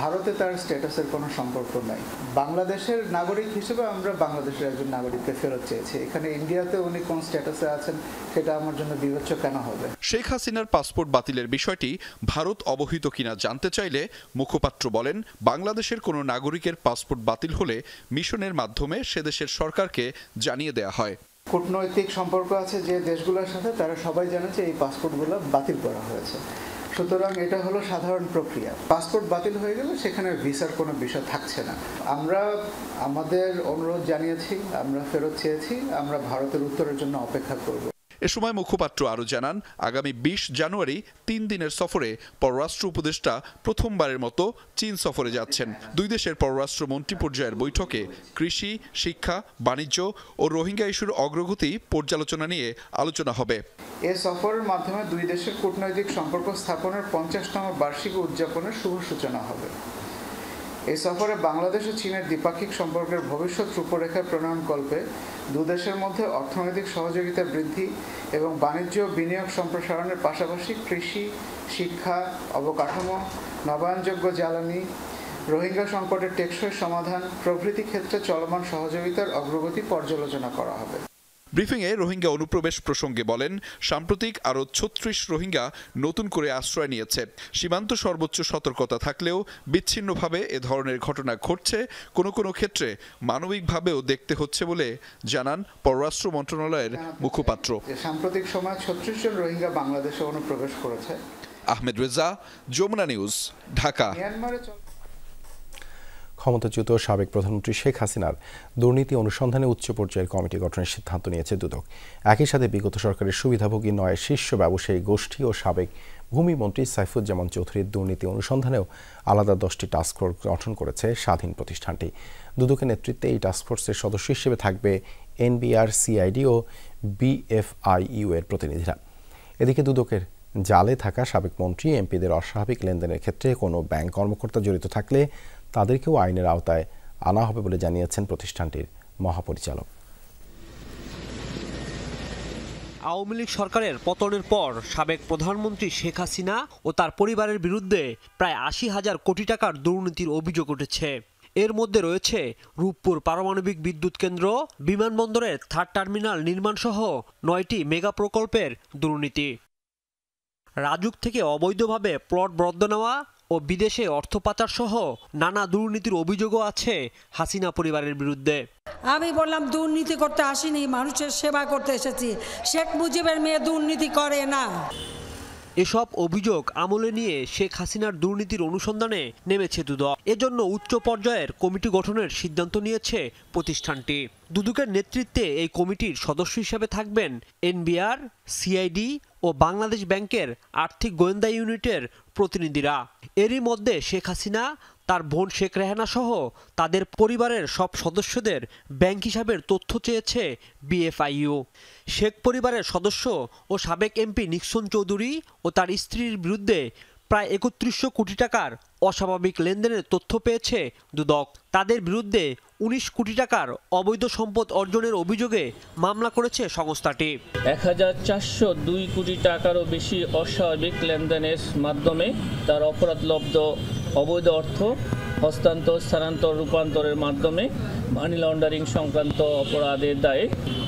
ভারতে তার স্ট্যাটাসের কোনো সম্পর্ক নাই। বাংলাদেশের নাগরিক হিসেবে আমরা বাংলাদেশের একজন নাগরিককে ফেরত চেয়েছি। এখানে ইন্ডিয়াতে উনি কোন স্ট্যাটাসে আছেন সেটা আমার জন্য বিবেচ্য কেন হবে? শেখ হাসিনার পাসপোর্ট বাতিলের বিষয়টি ভারত অবহিত কিনা জানতে চাইলে মুখপাত্র বলেন, বাংলাদেশের কোনো নাগরিকের পাসপোর্ট বাতিল হলে মিশনের মাধ্যমে সে দেশের সরকারকে জানিয়ে দেয়া হয়। কূটনৈতিক সম্পর্ক আছে যে দেশগুলোর সাথে, তারা সবাই জানে যে এই পাসপোর্টগুলো বাতিল করা হয়েছে। সুতরাং এটা হলো সাধারণ প্রক্রিয়া। পাসপোর্ট বাতিল হয়ে গেলে সেখানে ভিসার কোনো বিষয় থাকছে না। আমরা আমাদের অনুরোধ জানিয়েছি, আমরা ফেরত চেয়েছি, আমরা ভারতের উত্তরের জন্য অপেক্ষা করব। এ সময় মুখপাত্র আরও জানান, আগামী 20 জানুয়ারি 3 দিনের সফরে পররাষ্ট্র উপদেষ্টা প্রথমবারের মতো চীন সফরে যাচ্ছেন। দুই দেশের পররাষ্ট্র মন্ত্রী পর্যায়ের বৈঠকে কৃষি, শিক্ষা, বাণিজ্য ও রোহিঙ্গা ইস্যুর অগ্রগতি পর্যালোচনা নিয়ে আলোচনা হবে। এই সফরের মাধ্যমে দুই দেশের কূটনৈতিক সম্পর্ক স্থাপনের 50তম বার্ষিকী উদযাপনের শুভ সূচনা হবে। এই সফরে বাংলাদেশ ও চীনের দ্বিপাক্ষিক সম্পর্কের ভবিষ্যৎ রূপরেখা প্রণয়নকল্পে দুদেশের মধ্যে অর্থনৈতিক সহযোগিতা বৃদ্ধি এবং বাণিজ্য বিনিয়োগ সম্প্রসারণের পাশাপাশি কৃষি, শিক্ষা, অবকাঠামো, নবায়নযোগ্য জ্বালানি, রোহিঙ্গা সংকটের টেকসই সমাধান প্রভৃতি ক্ষেত্রে চলমান সহযোগিতার অগ্রগতি পর্যালোচনা করা হবে। ব্রিফিংয়ে রোহিঙ্গা অনুপ্রবেশ প্রসঙ্গে বলেন, সাম্প্রতিক আরও 36 রোহিঙ্গা নতুন করে আশ্রয় নিয়েছে। সীমান্ত সর্বোচ্চ সতর্কতা থাকলেও বিচ্ছিন্নভাবে এ ধরনের ঘটনা ঘটছে, কোনো কোনো ক্ষেত্রে মানবিকভাবেও দেখতে হচ্ছে বলে জানান পররাষ্ট্র মন্ত্রণালয়ের মুখপাত্র। সাম্প্রতিক সময় 36 জন রোহিঙ্গা বাংলাদেশে অনুপ্রবেশ করেছে। আহমেদ রেজা, যমুনা নিউজ, ঢাকা। ক্ষমতাচ্যুত সাবেক প্রধানমন্ত্রী শেখ হাসিনার দুর্নীতি অনুসন্ধানে উচ্চ পর্যায়ের কমিটি গঠনের সিদ্ধান্ত নিয়েছে দুদক। একই সাথে বিগত সরকারের সুবিধাভোগী 9 শীর্ষ ব্যবসায়ী গোষ্ঠী ও সাবেক ভূমিমন্ত্রী সাইফুজ্জামান চৌধুরীর দুর্নীতি অনুসন্ধানেও আলাদা 10টি টাস্কফোর্স গঠন করেছে স্বাধীন প্রতিষ্ঠানটি। দুদকের নেতৃত্বে এই টাস্কফোর্সের সদস্য হিসেবে থাকবে এনবিআর, সিআইডি ও বিএফআইইউ এর প্রতিনিধিরা। এদিকে দুদকের জালে থাকা সাবেক মন্ত্রী, এমপিদের অস্বাভাবিক লেনদেনের ক্ষেত্রে কোনো ব্যাংক কর্মকর্তা জড়িত থাকলে তাদেরকেও আইনের আওতায় আনা হবে বলে জানিয়েছেন প্রতিষ্ঠানটির মহাপরিচালক। আওয়ামী লীগ সরকারের পতনের পর সাবেক প্রধানমন্ত্রী শেখ হাসিনা ও তার পরিবারের বিরুদ্ধে প্রায় 80,000 কোটি টাকার দুর্নীতির অভিযোগ উঠেছে। এর মধ্যে রয়েছে রূপপুর পারমাণবিক বিদ্যুৎ কেন্দ্র, বিমানবন্দরের 3rd টার্মিনাল নির্মাণ সহ 9টি মেগা প্রকল্পের দুর্নীতি। রাজুক থেকে অবৈধভাবে প্লট বরাদ্দ নেওয়া ও বিদেশে অর্থ পাচার সহ নানা দুর্নীতির অভিযোগও আছে হাসিনা পরিবারের বিরুদ্ধে। আমি বললাম দুর্নীতি করতে আসিনি, মানুষের সেবা করতে এসেছি। শেখ মুজিবের মেয়ে দুর্নীতি করে না। এসব অভিযোগ আমলে নিয়ে শেখ হাসিনার দুর্নীতির অনুসন্ধানে নেমেছে দুদক। এজন্য উচ্চ পর্যায়ের কমিটি গঠনের সিদ্ধান্ত নিয়েছে প্রতিষ্ঠানটি। দুদকের নেতৃত্বে এই কমিটির সদস্য হিসেবে থাকবেন এনবিআর, সিআইডি ও বাংলাদেশ ব্যাংকের আর্থিক গোয়েন্দা ইউনিটের প্রতিনিধিরা। এরই মধ্যে শেখ হাসিনা, তার বোন শেখ রেহানা সহ তাদের পরিবারের সব সদস্যদের ব্যাংক হিসাবের তথ্য চেয়েছে বিএফআইইউ। শেখ পরিবারের সদস্য ও সাবেক এমপি নিক্সন চৌধুরী ও তার স্ত্রীর বিরুদ্ধে প্রায় 3100 কোটি টাকার অস্বাভাবিক লেনদেনের তথ্য পেয়েছে দুদক। তাদের বিরুদ্ধে 19 কোটি টাকার অবৈধ সম্পদ অর্জনের অভিযোগে মামলা করেছে সংস্থাটি। 1402 কোটি টাকারও বেশি অস্বাভাবিক লেনদেনের মাধ্যমে তার অপরাধলব্ধ অবৈধ অর্থ হস্তান্তর, স্থানান্তর, রূপান্তরের মাধ্যমে মানি লন্ডারিং সংক্রান্ত অপরাধের দায়ে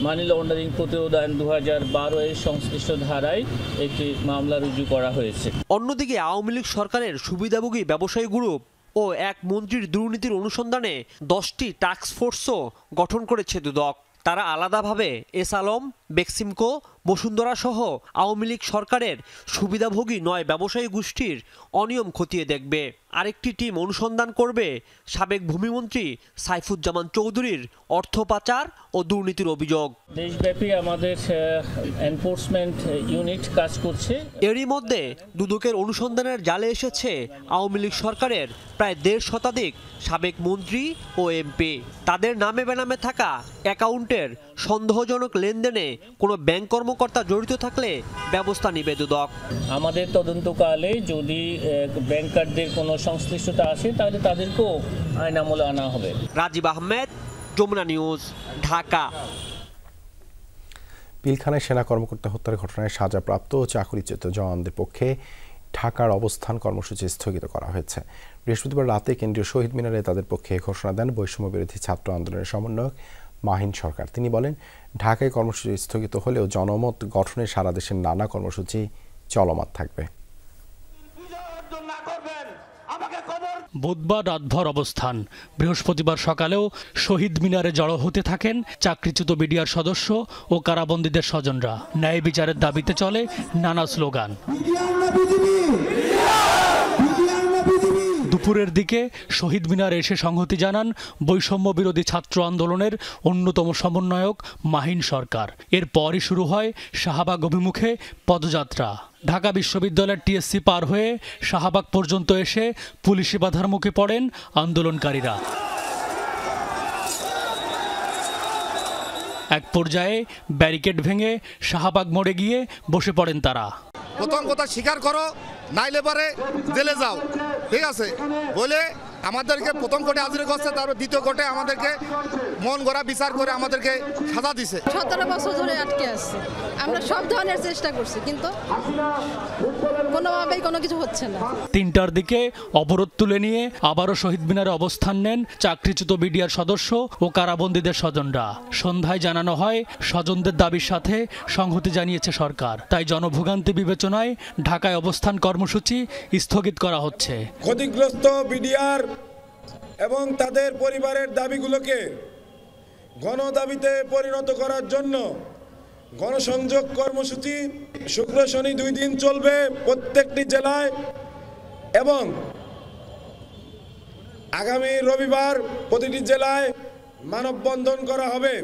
মানি লন্ডারিং প্রতিরোধ আইন 2012 এর সংশ্লিষ্ট ধারায় একটি মামলা রুজু করা হয়েছে। অন্যদিকে আওয়ামী লীগ সরকারের সুবিধাভোগী ব্যবসায়ী গ্রুপ ও এক মন্ত্রীর দুর্নীতির অনুসন্ধানে 10টি টাস্ক ফোর্সও গঠন করেছে দুদক। তারা আলাদাভাবে এস আলম, বেক্সিমকো, বসুন্ধরা সহ আওয়ামী লীগ সরকারের সুবিধাভোগী 9 ব্যবসায়ী গোষ্ঠীর অনিয়ম খতিয়ে দেখবে। আরেকটি টিম অনুসন্ধান করবে সাবেক ভূমিমন্ত্রী সাইফুজ্জামান চৌধুরীর অর্থ পাচার ও দুর্নীতির অভিযোগ। দেশব্যাপী আমাদের এনফোর্সমেন্ট ইউনিট কাজ করছে। এরই মধ্যে দুদকের অনুসন্ধানের জালে এসেছে আওয়ামী লীগ সরকারের প্রায় 1.5 শতাধিক সাবেক মন্ত্রী ও এমপি। তাদের নামে বেনামে থাকা অ্যাকাউন্টের সন্দেহজনক লেনদেনে কোনো ব্যাংক কর্মকর্তা জড়িত থাকলে ব্যবস্থা নেবে দুদক। আমাদের তদন্তকালে যদি ব্যাংকারদের কোনো সংশ্লিষ্টতা আসে তাহলে তাদেরকেও আইন আমলে আনা হবে। রাজীব আহমেদ, যমুনা নিউজ, ঢাকা। পিলখানায় সেনা কর্মকর্তা হত্যার ঘটনায় সাজাপ্রাপ্ত ও চাকরিচ্যুত জওয়ানদের পক্ষে ঢাকার অবস্থান কর্মসূচি স্থগিত করা হয়েছে। বৃহস্পতিবার রাতে কেন্দ্রীয় শহীদ মিনারে তাদের পক্ষে ঘোষণা দেন বৈষম্য বিরোধী ছাত্র আন্দোলনের সমন্বয়ক মাহিন সরকার। তিনি বলেন, ঢাকায় কর্মসূচি স্থগিত হলেও জনমত গঠনে সারা দেশের নানা কর্মসূচি চলমান থাকবে। বুধবার রাতভর অবস্থান, বৃহস্পতিবার সকালেও শহীদ মিনারে জড়ো হতে থাকেন চাকরিচ্যুত বিডিআর সদস্য ও কারাবন্দীদের স্বজনরা। ন্যায় বিচারের দাবিতে চলে নানা স্লোগান। দুপুরের দিকে শহীদ মিনারে এসে সংহতি জানান বৈষম্য বিরোধী ছাত্র আন্দোলনের অন্যতম সমন্বয়ক মাহিন সরকার। এরপরই শুরু হয় শাহবাগ অভিমুখে পদযাত্রা। ঢাকা বিশ্ববিদ্যালয়ের টিএসসি পার হয়ে শাহবাগ পর্যন্ত এসে পুলিশি বাধার মুখে পড়েন আন্দোলনকারীরা। এক পর্যায়ে ব্যারিকেড ভেঙে শাহবাগ মোড়ে গিয়ে বসে পড়েন তারা। প্রথম কথা স্বীকার করো, নাইলে পারে জেলে যাও, ঠিক আছে বলে আমাদেরকে প্রথম কোর্টে হাজির করছে, তারপর দ্বিতীয় কোর্টে আমাদেরকে মন গড়া বিচার করে আমাদেরকে সাজা দিছে। 17 বছর ধরে আটকে আসছে, আমরা সব ধরনের চেষ্টা করছি কিন্তু কোনোভাবেই কোনো কিছু হচ্ছে না। 3টার দিকে অবরোধ তুলে নিয়ে আবারও শহীদ মিনারে অবস্থান নেন চাকরিচ্যুত বিডিআর সদস্য ও কারাবন্দীদের স্বজনরা। সন্ধ্যায় জানানো হয় স্বজনদের দাবির সাথে সংহতি জানিয়েছে সরকার, তাই জনভোগান্তি বিবেচনায় ঢাকায় অবস্থান কর্মসূচি স্থগিত করা হচ্ছে। ক্ষতিগ্রস্ত বিডিআর এবং তাদের পরিবারের দাবিগুলোকে গণদাবিতে পরিণত করার জন্য গণসংযোগ কর্মসূচি শুক্র শনি 2 দিন চলবে প্রত্যেকটি জেলায়, এবং আগামী রবিবার প্রতিটি জেলায় মানববন্ধন করা হবে।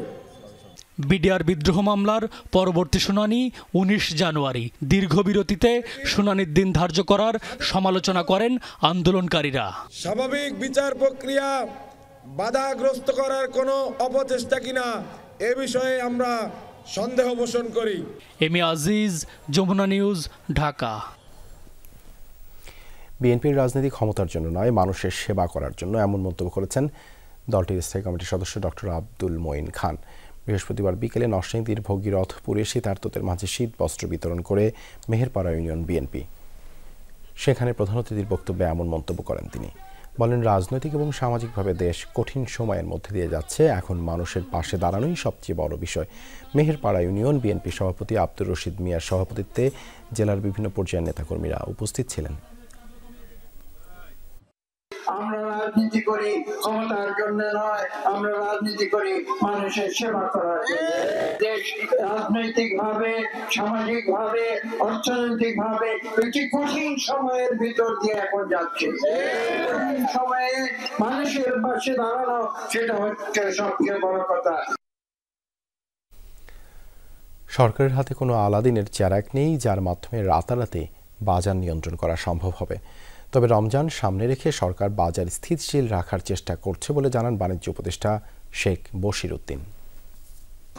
বিডিআর বিদ্রোহ মামলার পরবর্তী শুনানি 19 জানুয়ারি। দীর্ঘ বিরতিতে শুনানির দিন ধার্য করার সমালোচনা করেন আন্দোলনকারীরা। স্বাভাবিক বিচার প্রক্রিয়া বাধাগ্রস্ত করার কোনো অপচেষ্টা কিনা এ বিষয়ে আমরা সন্দেহ পোষণ করি। এমি আজিজ, যমুনা নিউজ, ঢাকা। বিএনপির রাজনীতি ক্ষমতার জন্য নয়, মানুষের সেবা করার জন্য, এমন মন্তব্য করেছেন দলটির স্থায়ী কমিটির সদস্য ডক্টর আব্দুল মঈন খান। বৃহস্পতিবার বিকেলে নরসিংদীর ভগীরথপুরে শীতার্তদের মাঝে শীত বস্ত্র বিতরণ করে মেহেরপাড়া ইউনিয়ন বিএনপি। সেখানে প্রধান অতিথির বক্তব্যে এমন মন্তব্য করেন তিনি। বলেন, রাজনৈতিক এবং সামাজিকভাবে দেশ কঠিন সময়ের মধ্যে দিয়ে যাচ্ছে, এখন মানুষের পাশে দাঁড়ানোই সবচেয়ে বড় বিষয়। মেহেরপাড়া ইউনিয়ন বিএনপি সভাপতি আব্দুর রশিদ মিয়ার সভাপতিত্বে জেলার বিভিন্ন পর্যায়ের নেতাকর্মীরা উপস্থিত ছিলেন। আমরা রাজনীতি করি ক্ষমতার জন্য নয়, আমরা রাজনীতি করি মানুষের সেবা করার জন্য। দেশ রাজনৈতিক ভাবে, সামাজিক ভাবে, অর্থনৈতিক ভাবে একটি কঠিন সময়ের ভিতর দিয়ে এখন যাচ্ছে। কঠিন সময়ে মানুষের পাশে দাঁড়ানো, সেটা হচ্ছে সবচেয়ে বড় কথা। সরকারের হাতে কোনো আলাদিনের চেরাগ নেই যার মাধ্যমে রাতারাতি বাজার নিয়ন্ত্রণ করা সম্ভব হবে। তবে রমজান সামনে রেখে সরকার বাজার স্থিতিশীল রাখার চেষ্টা করছে বলে জানান বাণিজ্য উপদেষ্টা শেখ বশির উদ্দিন।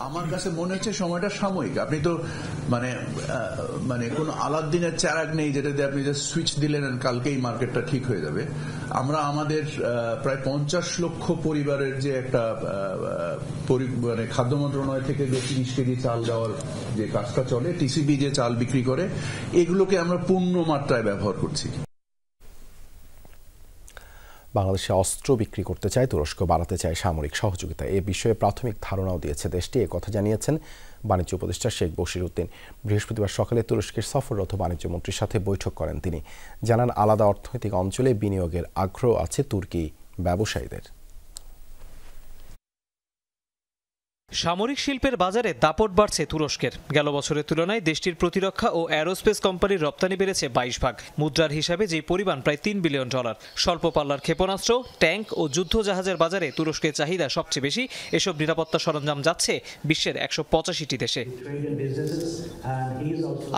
আমার কাছে মনে হচ্ছে সময়টা সাময়িক। আপনি তো মানে কোনো আলাদিনের চারাক নেই যেটাতে আপনি যে সুইচ দিলেন আর কালকেই মার্কেটটা ঠিক হয়ে যাবে। আমরা আমাদের প্রায় 50 লক্ষ পরিবারের যে একটা মানে খাদ্য মন্ত্রণালয় থেকে যে 30 কেজি চাল দেওয়ার যে কাজটা চলে, টিসিবি যে চাল বিক্রি করে, এগুলোকে আমরা পূর্ণ মাত্রায় ব্যবহার করছি। বাংলাদেশে অস্ত্র বিক্রি করতে চায় তুরস্ক, বাড়াতে চায় সামরিক সহযোগিতা। এ বিষয়ে প্রাথমিক ধারণাও দিয়েছে দেশটি। একথা জানিয়েছেন বাণিজ্য উপদেষ্টা শেখ বশির উদ্দিন। বৃহস্পতিবার সকালে তুরস্কের সফররত বাণিজ্য মন্ত্রীর সাথে বৈঠক করেন তিনি। জানান, আলাদা অর্থনৈতিক অঞ্চলে বিনিয়োগের আগ্রহ আছে তুর্কি ব্যবসায়ীদের। সামরিক শিল্পের বাজারে দাপট বাড়ছে তুরস্কের। গেল বছরের তুলনায় দেশটির প্রতিরক্ষা ও অ্যারোস্পেস কোম্পানির রপ্তানি বেড়েছে 22 ভাগ। মুদ্রার হিসাবে যে পরিমাণ প্রায় $3 বিলিয়ন। স্বল্প পাল্লার ক্ষেপণাস্ত্র, ট্যাঙ্ক ও যুদ্ধ জাহাজের বাজারে তুরস্কের চাহিদা সবচেয়ে বেশি। এসব নিরাপত্তা সরঞ্জাম যাচ্ছে বিশ্বের 185টি দেশে।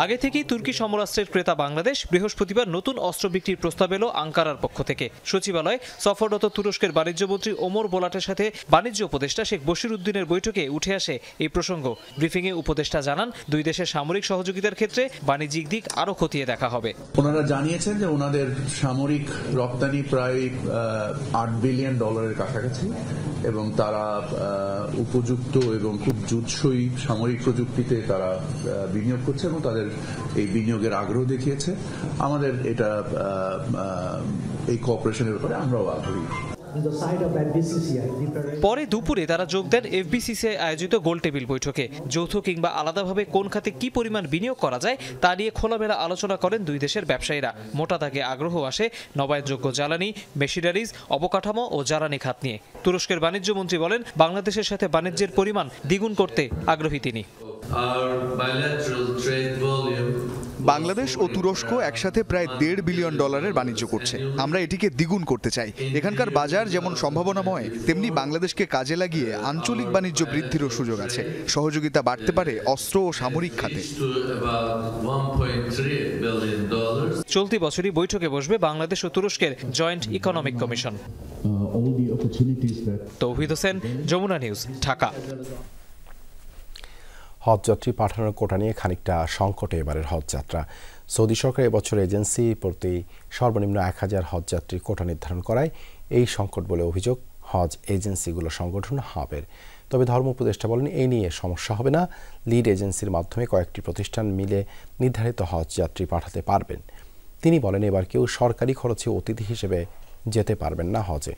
আগে থেকেই তুর্কি সমরাস্ত্রের ক্রেতা বাংলাদেশ। বৃহস্পতিবার নতুন অস্ত্র বিক্রির প্রস্তাব এলো আঙ্কারার পক্ষ থেকে। সচিবালয়ে সফররত তুরস্কের বাণিজ্যমন্ত্রী ওমর বোলাটের সাথে বাণিজ্য উপদেষ্টা শেখ বশির উদ্দিনের বৈঠকে উঠে আসে এই প্রসঙ্গ। ব্রিফিংয়ে উপদেষ্টা জানান, দুই দেশের সামরিক সহযোগিতার ক্ষেত্রে বাণিজ্যিক দিক আরো খতিয়ে দেখা হবে। ওনারা জানিয়েছেন যে ওনাদের সামরিক রপ্তানি প্রায় $8 বিলিয়ন কাছাকাছি এবং তারা উপযুক্ত এবং খুব জুৎসই সামরিক প্রযুক্তিতে তারা বিনিয়োগ করছে এবং তাদের এই বিনিয়োগের আগ্রহ দেখিয়েছে। আমাদের এটা এই কোঅপারেশনের ব্যাপারে আমরাও আগ্রহী। পরে দুপুরে তারা যোগ দেন এফবিসিসিআই আয়োজিত গোল টেবিল বৈঠকে। যৌথ কিংবা আলাদাভাবে কোন খাতে কি পরিমাণ বিনিয়োগ করা যায় তা নিয়ে খোলামেলা আলোচনা করেন দুই দেশের ব্যবসায়ীরা। মোটা দাগে আগ্রহ আসে নবায়নযোগ্য জ্বালানি, মেশিনারিজ, অবকাঠামো ও জ্বালানি খাত নিয়ে। তুরস্কের বাণিজ্য মন্ত্রী বলেন, বাংলাদেশের সাথে বাণিজ্যের পরিমাণ দ্বিগুণ করতে আগ্রহী তিনি। বাংলাদেশ ও তুরস্ক একসাথে প্রায় $1.5 বিলিয়ন বাণিজ্য করছে। আমরা এটিকে দ্বিগুণ করতে চাই। এখানকার বাজার যেমন সম্ভাবনাময়, তেমনি বাংলাদেশকে কাজে লাগিয়ে আঞ্চলিক বাণিজ্য বৃদ্ধিরও সুযোগ আছে। সহযোগিতা বাড়তে পারে অস্ত্র ও সামরিক খাতে। চলতি বছরই বৈঠকে বসবে বাংলাদেশ ও তুরস্কের জয়েন্ট ইকোনমিক কমিশন। তৌহিদ হোসেন, যমুনা নিউজ, ঢাকা। হজযাত্রী পাঠানোর কোটা নিয়ে খানিকটা সংকটে এবারের হজযাত্রা। সৌদি সরকার এবছর এজেন্সি প্রতি সর্বনিম্ন 1000 হজযাত্রী কোটা নির্ধারণ করায় এই সংকট বলে অভিযোগ হজ এজেন্সিগুলো সংগঠন হাবের। তবে ধর্ম উপদেষ্টা বলেন, এই নিয়ে সমস্যা হবে না। লিড এজেন্সির মাধ্যমে কয়েকটি প্রতিষ্ঠান মিলে নির্ধারিত হজযাত্রী পাঠাতে পারবেন। তিনি বলেন, এবার কেউ সরকারি খরচে অতিথি হিসেবে যেতে পারবেন না হজে।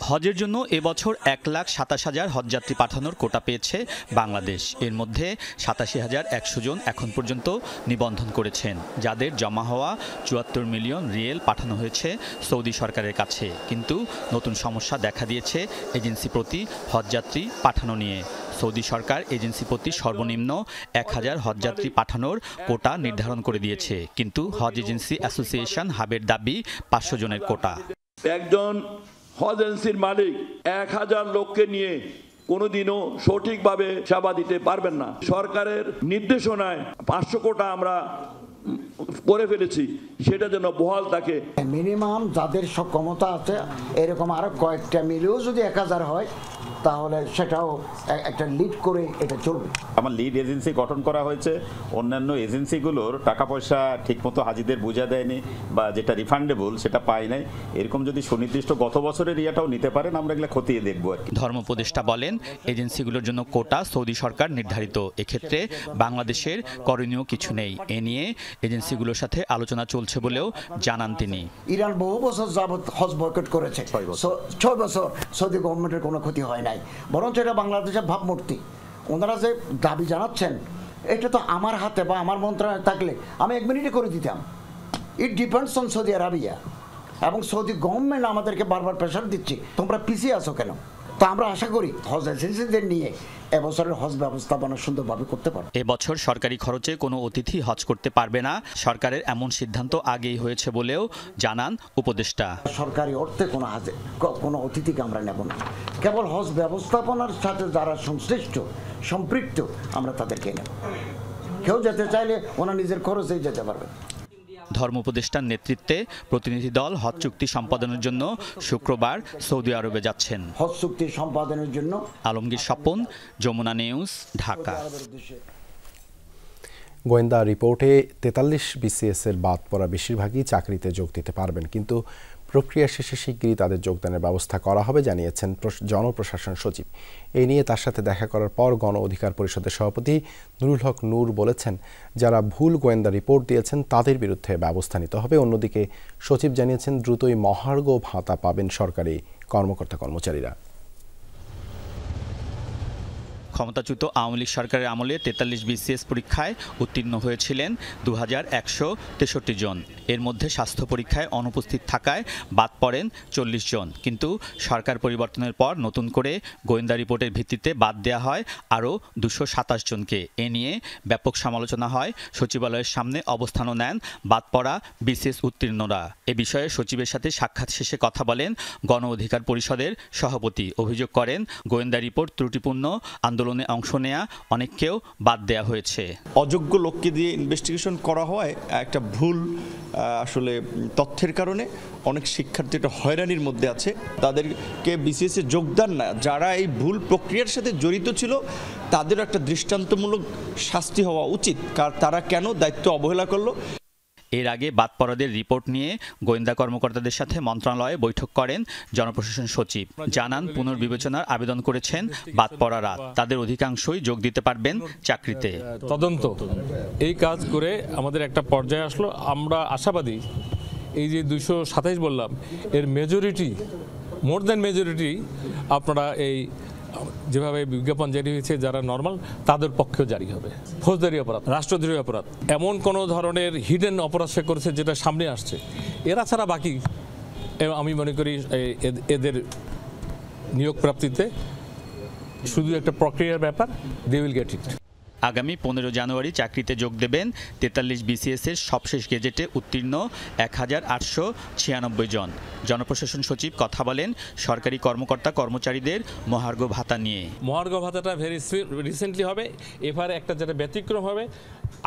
হজের জন্য এবছর 1,27,000 হজযাত্রী পাঠানোর কোটা পেয়েছে বাংলাদেশ। এর মধ্যে 87,100 জন এখন পর্যন্ত নিবন্ধন করেছেন, যাদের জমা হওয়া 74 মিলিয়ন রিয়েল পাঠানো হয়েছে সৌদি সরকারের কাছে। কিন্তু নতুন সমস্যা দেখা দিয়েছে এজেন্সি প্রতি হজযাত্রী পাঠানো নিয়ে। সৌদি সরকার এজেন্সি প্রতি সর্বনিম্ন 1000 হজযাত্রী পাঠানোর কোটা নির্ধারণ করে দিয়েছে, কিন্তু হজ এজেন্সি অ্যাসোসিয়েশন হাবের দাবি 500 জনের কোটা। একজন হজ এজেন্সির মালিক 1000 লোককে নিয়ে কোনোদিনও সঠিকভাবে সেবা দিতে পারবেন না। সরকারের নির্দেশনায় 500 কোটা আমরা করে ফেলেছি, সেটা যেন বহাল থাকে। মিনিমাম যাদের সক্ষমতা আছে এরকম আরো কয়েকটা মিলেও যদি 1000 হয়, তাহলে সেটাও একটা লিড করে এটা চলবে। আমার লিড এজেন্সি গঠন করা হয়েছে। অন্যান্য এজেন্সিগুলোর টাকা পয়সা ঠিকমতো হাজিদের বোঝা দেয়নি বা যেটা রিফান্ডেবল সেটা পায় নাই। এরকম যদি সুনির্দিষ্ট গত বছরের ইয়েটাও নিতে পারেন, আমরা এগুলো খতিয়ে দেখবো আর কি। ধর্ম উপদেষ্টা বলেন, এজেন্সিগুলোর জন্য কোটা সৌদি সরকার নির্ধারিত। এক্ষেত্রে বাংলাদেশের করণীয় কিছু নেই। এ নিয়ে এজেন্সিগুলোর সাথে আলোচনা চলছে বলেও জানান তিনি। ইরান বহু বছর যাবত হজ বয়কট করেছে, 6 বছর সৌদি গভর্নমেন্টের কোনো ক্ষতি হয় নাই। বরঞ্চ এটা বাংলাদেশের ভাবমূর্তি। ওনারা যে দাবি জানাচ্ছেন, এটা তো আমার হাতে বা আমার মন্ত্রণালয়ে থাকলে আমি 1 মিনিটে করে দিতাম। It depends on Saudi Arabia, এবং সৌদি গভর্নমেন্ট আমাদেরকে বারবার প্রেশার দিচ্ছে, তোমরা পিছিয়ে আসো কেন? তো আমরা আশা করি হজ এজেন্সিদের নিয়ে এবছরের হজ ব্যবস্থাপনা সুন্দরভাবে করতে পারবে। এবছর সরকারি খরচে কোনো অতিথি হজ করতে পারবে না। সরকারের এমন সিদ্ধান্ত আগেই হয়েছে বলেও জানান উপদেষ্টা। সরকারি অর্থে কোনো অতিথিকে আমরা নেব না। কেবল হজ ব্যবস্থাপনার সাথে যারা সংশ্লিষ্ট সম্পৃক্ত আমরা তাদেরকে নেব। কেউ যেতে চাইলে ওনার নিজের খরচেই যেতে পারবে। ধর্ম উপদেষ্টার নেতৃত্বে প্রতিনিধি দল হজ চুক্তি সম্পাদনের জন্য শুক্রবার সৌদি আরবে যাচ্ছেন। হজ চুক্তি সম্পাদনের জন্য আলমগীর স্বপন, যমুনা নিউজ, ঢাকা। গোয়েন্দা রিপোর্টে 43 BCS-এর বাদ পড়া বেশিরভাগই চাকরিতে যোগ দিতে পারবেন, কিন্তু প্রক্রিয়া শেষে শিগগিরই তাদের যোগদানের ব্যবস্থা করা হবে জানিয়েছেন জনপ্রশাসন সচিব। এই নিয়ে তার সাথে দেখা করার পর গণ অধিকার পরিষদের সভাপতি নুরুল হক নূর বলেছেন, যারা ভুল গোয়েন্দা রিপোর্ট দিয়েছেন তাদের বিরুদ্ধে ব্যবস্থা নিতে হবে। অন্যদিকে সচিব জানিয়েছেন, দ্রুতই মহার্ঘ ভাতা পাবেন সরকারি কর্মকর্তা কর্মচারীরা। ক্ষমতাচ্যুত আওয়ামী লীগ সরকারের আমলে ৪৩ BCS পরীক্ষায় উত্তীর্ণ হয়েছিলেন 2163 জন। এর মধ্যে স্বাস্থ্য পরীক্ষায় অনুপস্থিত থাকায় বাদ পড়েন 40 জন। কিন্তু সরকার পরিবর্তনের পর নতুন করে গোয়েন্দা রিপোর্টের ভিত্তিতে বাদ দেওয়া হয় আরও 227 জনকে। এ নিয়ে ব্যাপক সমালোচনা হয়। সচিবালয়ের সামনে অবস্থানও নেন বাদ পড়া BCS উত্তীর্ণরা। এ বিষয়ে সচিবের সাথে সাক্ষাৎ শেষে কথা বলেন গণ অধিকার পরিষদের সভাপতি। অভিযোগ করেন গোয়েন্দা রিপোর্ট ত্রুটিপূর্ণ, আন্দোলনে অংশ নেয়া অনেককেও বাদ দেওয়া হয়েছে। অযোগ্য লোককে দিয়ে ইনভেস্টিগেশন করা হয় একটা ভুল আসলে তথ্যের কারণে অনেক শিক্ষার্থী একটা হয়রানির মধ্যে আছে। তাদেরকে BCS এ যোগদান না, যারা এই ভুল প্রক্রিয়ার সাথে জড়িত ছিল তাদেরও একটা দৃষ্টান্তমূলক শাস্তি হওয়া উচিত। কারণ তারা কেন দায়িত্ব অবহেলা করলো। এর আগে বাদ পড়াদের রিপোর্ট নিয়ে গোয়েন্দা কর্মকর্তাদের সাথে মন্ত্রণালয়ে বৈঠক করেন জনপ্রশাসন সচিব। জানান পুনর্বিবেচনার আবেদন করেছেন বাদ পড়ারা। তাদের অধিকাংশই যোগ দিতে পারবেন চাকরিতে। তদন্ত এই কাজ করে আমাদের একটা পর্যায়ে আসলো। আমরা আশাবাদী এই যে 227 বললাম এর মেজরিটি, মোর দ্যান মেজরিটি আপনারা এই যেভাবে বিজ্ঞাপন জারি হয়েছে যারা নর্মাল তাদের পক্ষেও জারি হবে। ফৌজদারি অপরাধ, রাষ্ট্রদ্রোহী অপরাধ, এমন কোনো ধরনের হিডেন অপরাধ সে করেছে যেটা সামনে আসছে, এরা ছাড়া বাকি আমি মনে করি এদের নিয়োগ প্রাপ্তিতে শুধু একটা প্রক্রিয়ার ব্যাপার, দে উইল গেট ইট। আগামী 15 জানুয়ারি চাকরিতে যোগ দেবেন 43 BCS এর সবশেষ গেজেটে উত্তীর্ণ 1896 জন। জনপ্রশাসন সচিব কথা বলেন সরকারি কর্মকর্তা কর্মচারীদের মহার্ঘ ভাতা নিয়ে। মহার্ঘ ভাতাটা ভেরি রিসেন্টলি হবে। এবারে একটা যেটা ব্যতিক্রম হবে,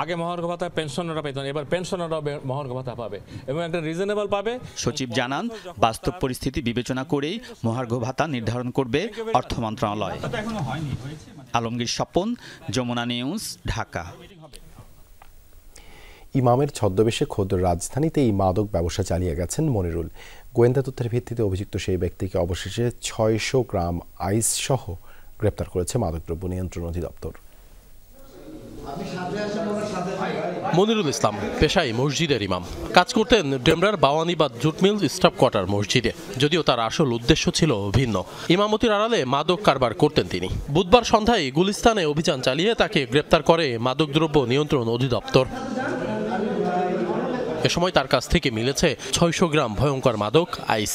আগে মহার্ঘ ভাতা পেনশনাররা পেতেন, এবার পেনশনাররাও মহার্ঘ ভাতা পাবে এবং একটা রিজনেবল পাবে। সচিব জানান বাস্তব পরিস্থিতি বিবেচনা করেই মহার্ঘ ভাতা নির্ধারণ করবে অর্থ মন্ত্রণালয়। আলমগীর স্বপন, যমুনা নিউজ, ঢাকা। ইমামের ছদ্মবেশে খোদ রাজধানীতেই মাদক ব্যবসা চালিয়ে গেছেন মনিরুল। গোয়েন্দা তথ্যের ভিত্তিতে অভিযুক্ত সেই ব্যক্তিকে অবশেষে 600 গ্রাম আইস সহ গ্রেপ্তার করেছে মাদকদ্রব্য নিয়ন্ত্রণ অধিদপ্তর। মনিরুল ইসলাম পেশায় মসজিদের ইমাম, কাজ করতেন ডেমরার বাওয়ানিবাদ জুট মিল স্টাফ কোয়ার্টার মসজিদে। যদিও তার আসল উদ্দেশ্য ছিল ভিন্ন, ইমামতির আড়ালে মাদক কারবার করতেন তিনি। বুধবার সন্ধ্যায় গুলিস্তানে অভিযান চালিয়ে তাকে গ্রেপ্তার করে মাদকদ্রব্য নিয়ন্ত্রণ অধিদপ্তর। এ সময় তার কাছ থেকে মিলেছে 600 গ্রাম ভয়ঙ্কর মাদক আইস।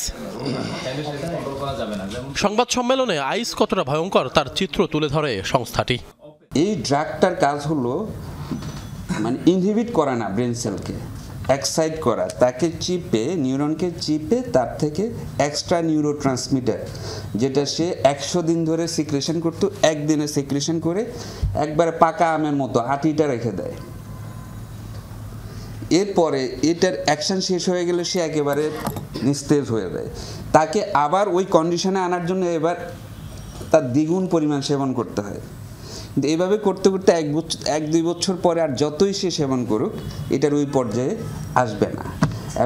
সংবাদ সম্মেলনে আইস কতটা ভয়ঙ্কর তার চিত্র তুলে ধরে সংস্থাটি। এই ড্রাগটার কাজ হলো মানে ইনহিবিট করা না, ব্রেন সেলকে এক্সাইট করা, তাকে চিপে, নিউরনকে চিপে তার থেকে এক্সট্রা নিউরো ট্রান্সমিটার যেটা সে 100 দিন ধরে সিক্রেশন করতো, একদিনে সিক্রেশন করে একবারে পাকা আমের মতো আটিটা রেখে দেয়। এরপরে এটার অ্যাকশন শেষ হয়ে গেলে সে একেবারে নিস্তেজ হয়ে যায়। তাকে আবার ওই কন্ডিশনে আনার জন্য এবার তার দ্বিগুণ পরিমাণ সেবন করতে হয়। এইভাবে করতে করতে 1-2 বছর পরে আর যতই সে সেবন করুক এটার ওই পর্যায়ে আসবে না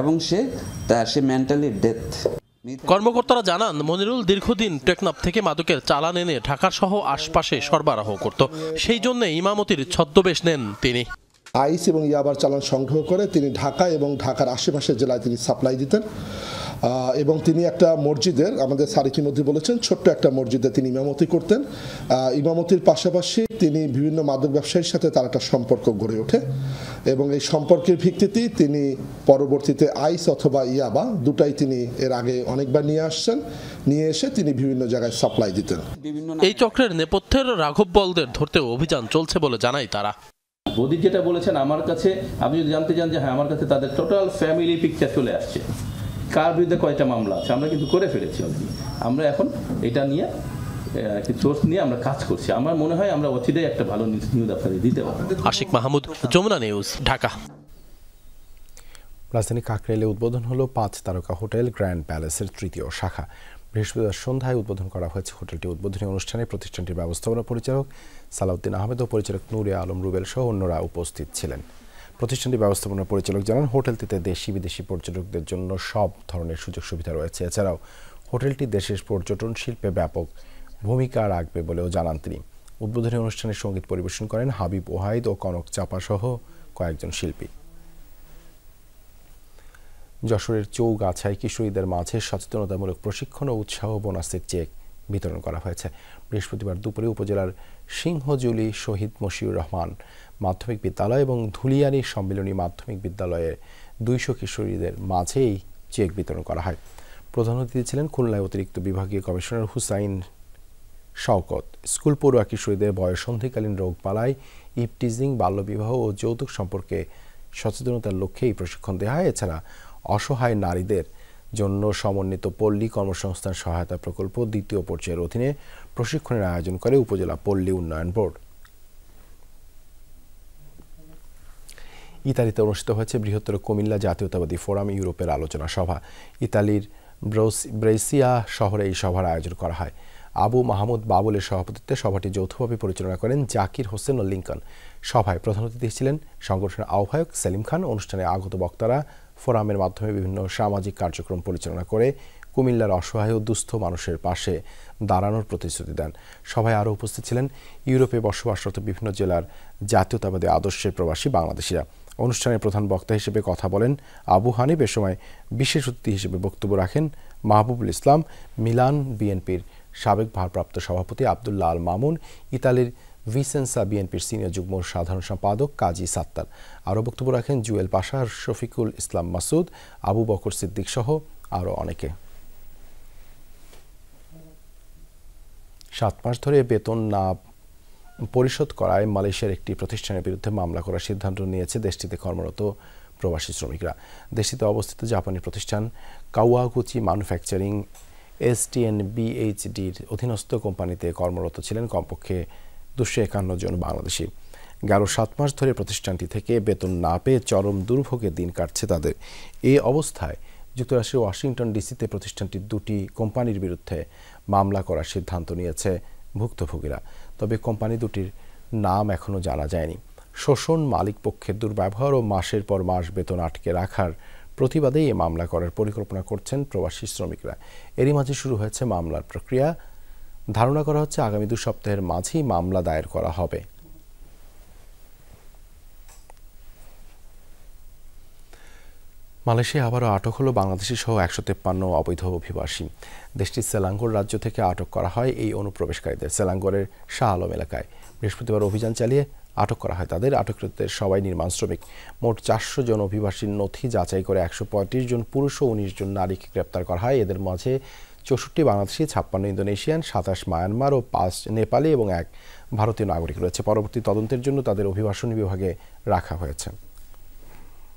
এবং সে মেন্টালি ডেথ। কর্মকর্তারা জানান মনিরুল দীর্ঘদিন টেকনাফ থেকে মাদকের চালান এনে ঢাকার সহ আশপাশে সরবরাহ করত। সেই জন্য ইমামতির ছদ্মবেশ নেন তিনি। আইস এবং ইয়াবার চালান সংগ্রহ করে তিনি ঢাকা এবং ঢাকার আশেপাশের জেলায় তিনি সাপ্লাই দিতেন এবং তিনি একটা মসজিদের, আমাদের স্যার ইতিমধ্যে বলেছেন, ছোট্ট একটা মসজিদে তিনি ইমামতি করতেন। ইমামতির পাশাপাশি তিনি বিভিন্ন মাদক ব্যবসায়ীর সাথে তার একটা সম্পর্ক গড়ে ওঠে এবং এই সম্পর্কের ভিত্তিতেই তিনি পরবর্তীতে আইস অথবা ইয়াবা দুটাই তিনি এর আগে অনেকবার নিয়ে আসছেন, নিয়ে এসে তিনি বিভিন্ন জায়গায় সাপ্লাই দিতেন। এই চক্রের নেপথ্যের রাঘব বলদের ধরতেও অভিযান চলছে বলে জানায় তারা। বদি যেটা বলেছেন, আমার কাছে আপনি যদি জানতে চান যে হ্যাঁ আমার কাছে তাদের টোটাল ফ্যামিলি পিকচার চলে আসছে, কার বিরুদ্ধে কয়টা মামলা আছে আমরা কিন্তু করে ফেলেছি অলরেডি। আমরা এখন এটা নিয়ে সোর্স নিয়ে আমরা কাজ করছি। আমার মনে হয় আমরা অচিরেই একটা ভালো নিউজ আপনাদের দিতে পারবো। আশিক মাহমুদ, যমুনা নিউজ, ঢাকা। রাজধানী কাকরাইলে উদ্বোধন হলো 5 তারকা হোটেল গ্র্যান্ড প্যালেসের 3য় শাখা। বৃহস্পতিবার সন্ধ্যায় উদ্বোধন করা হয়েছে হোটেলটি। উদ্বোধনী অনুষ্ঠানে প্রতিষ্ঠানটির ব্যবস্থাপনা পরিচালক সালাউদ্দিন আহমেদ ও পরিচালক নূরে আলম রুবেল সহ অন্যরা উপস্থিত ছিলেন। প্রতিষ্ঠানটির ব্যবস্থাপনা পরিচালক জানান হোটেলটিতে দেশি বিদেশি পর্যটকদের জন্য সব ধরনের সুযোগ সুবিধা রয়েছে। এছাড়াও হোটেলটি দেশের পর্যটন শিল্পে ব্যাপক ভূমিকা রাখবে বলেও জানান তিনি। উদ্বোধনী অনুষ্ঠানে সঙ্গীত পরিবেশন করেন হাবিব ওহাইদ ও কনক চাপা সহ কয়েকজন শিল্পী। যশোরের চৌগাছায় কিশোরীদের মাঝে সচেতনতামূলক প্রশিক্ষণ ও উৎসাহ বোনাসের চেক বিতরণ করা হয়েছে। বৃহস্পতিবার দুপুরে উপজেলার সিংহজুলি শহীদ মশিউর রহমান মাধ্যমিক বিদ্যালয় এবং ধুলিয়ানি সম্মিলনী মাধ্যমিক বিদ্যালয়ের 200 কিশোরীদের মাঝে এই চেক বিতরণ করা হয়। প্রধান অতিথি ছিলেন খুলনায় অতিরিক্ত বিভাগীয় কমিশনার হুসাইন শওকত। স্কুল পড়ুয়া কিশোরীদের বয়ঃসন্ধিকালীন রোগবালাই, ইপটিজিং, বাল্যবিবাহ ও যৌতুক সম্পর্কে সচেতনতার লক্ষ্যে এই প্রশিক্ষণ দেওয়া হয়। এছাড়া অসহায় নারীদের জন্য সমন্বিত পল্লী কর্মসংস্থান সহায়তা প্রকল্প 2য় পর্যায়ের অধীনে প্রশিক্ষণের আয়োজন করে উপজেলা পল্লী উন্নয়ন বোর্ড। ইতালিতে অনুষ্ঠিত হয়েছে বৃহত্তর কুমিল্লা জাতীয়তাবাদী ফোরাম ইউরোপের আলোচনা সভা। ইতালির ব্রেসিয়া শহরে এই সভার আয়োজন করা হয়। আবু মাহমুদ বাবুলের সভাপতিত্বে সভাটি যৌথভাবে পরিচালনা করেন জাকির হোসেন ও লিঙ্কন। সভায় প্রধান অতিথি ছিলেন সংগঠনের আহ্বায়ক সেলিম খান। অনুষ্ঠানে আগত বক্তারা ফোরামের মাধ্যমে বিভিন্ন সামাজিক কার্যক্রম পরিচালনা করে কুমিল্লার অসহায় ও দুস্থ মানুষের পাশে দাঁড়ানোর প্রতিশ্রুতি দেন। সভায় আরও উপস্থিত ছিলেন ইউরোপে বসবাসরত বিভিন্ন জেলার জাতীয়তাবাদী আদর্শের প্রবাসী বাংলাদেশিরা। অনুষ্ঠানে প্রধান বক্তা হিসেবে কথা বলেন আবু হানিফ। এ সময় বিশেষ অতিথি হিসেবে বক্তব্য রাখেন মাহবুবুল ইসলাম, মিলান বিএনপির সাবেক ভারপ্রাপ্ত সভাপতি আবদুল্লাহ আল মামুন, ইতালির ভিসেন্সা বিএনপির সিনিয়র যুগ্ম সাধারণ সম্পাদক কাজী সাত্তার। আরও বক্তব্য রাখেন জুয়েল পাশা, শফিকুল ইসলাম মাসুদ, আবু বকর সিদ্দিক সহ আরও অনেকে। 7 মাস ধরে বেতন না পরিশোধ করায় মালয়েশিয়ার একটি প্রতিষ্ঠানের বিরুদ্ধে মামলা করার সিদ্ধান্ত নিয়েছে দেশটিতে কর্মরত প্রবাসী শ্রমিকরা। দেশটিতে অবস্থিত জাপানি প্রতিষ্ঠান কাওয়াগুচি ম্যানুফ্যাকচারিং STNBHDর অধীনস্থ কোম্পানিতে কর্মরত ছিলেন কমপক্ষে 251 জন বাংলাদেশি। গেল 7 মাস ধরে প্রতিষ্ঠানটি থেকে বেতন না পেয়ে চরম দুর্ভোগের দিন কাটছে তাদের। এই অবস্থায় যুক্তরাষ্ট্রের ওয়াশিংটন ডিসিতে প্রতিষ্ঠানটির 2টি কোম্পানির বিরুদ্ধে মামলা করার সিদ্ধান্ত নিয়েছে ভুক্তভোগীরা। তবে কোম্পানি দুটির নাম এখনও জানা যায়নি। শোষণ, মালিক পক্ষের দুর্ব্যবহার ও মাসের পর মাস বেতন আটকে রাখার প্রতিবাদে এই মামলা করার পরিকল্পনা করছেন প্রবাসী শ্রমিকরা। এরই মাঝে শুরু হয়েছে মামলার প্রক্রিয়া। ধারণা করা হচ্ছে আগামী 2 সপ্তাহের মাঝেই মামলা দায়ের করা হবে। মালয়েশিয়া আবারও আটক হলো বাংলাদেশি সহ 153 অবৈধ অভিবাসী। দেশটির সেলাঙ্গোর রাজ্য থেকে আটক করা হয় এই অনুপ্রবেশকারীদের। সেলাঙ্গোরের শাহ আলম এলাকায় বৃহস্পতিবার অভিযান চালিয়ে আটক করা হয় তাদের। আটককৃতদের সবাই নির্মাণ শ্রমিক। মোট 400 জন অভিবাসীর নথি যাচাই করে 135 জন পুরুষ ও 19 জন নারীকে গ্রেপ্তার করা হয়। এদের মাঝে 64 বাংলাদেশি, 56 ইন্দোনেশিয়ান, 27 মায়ানমার ও 5 নেপালি এবং 1 ভারতীয় নাগরিক রয়েছে। পরবর্তী তদন্তের জন্য তাদের অভিবাসন বিভাগে রাখা হয়েছে।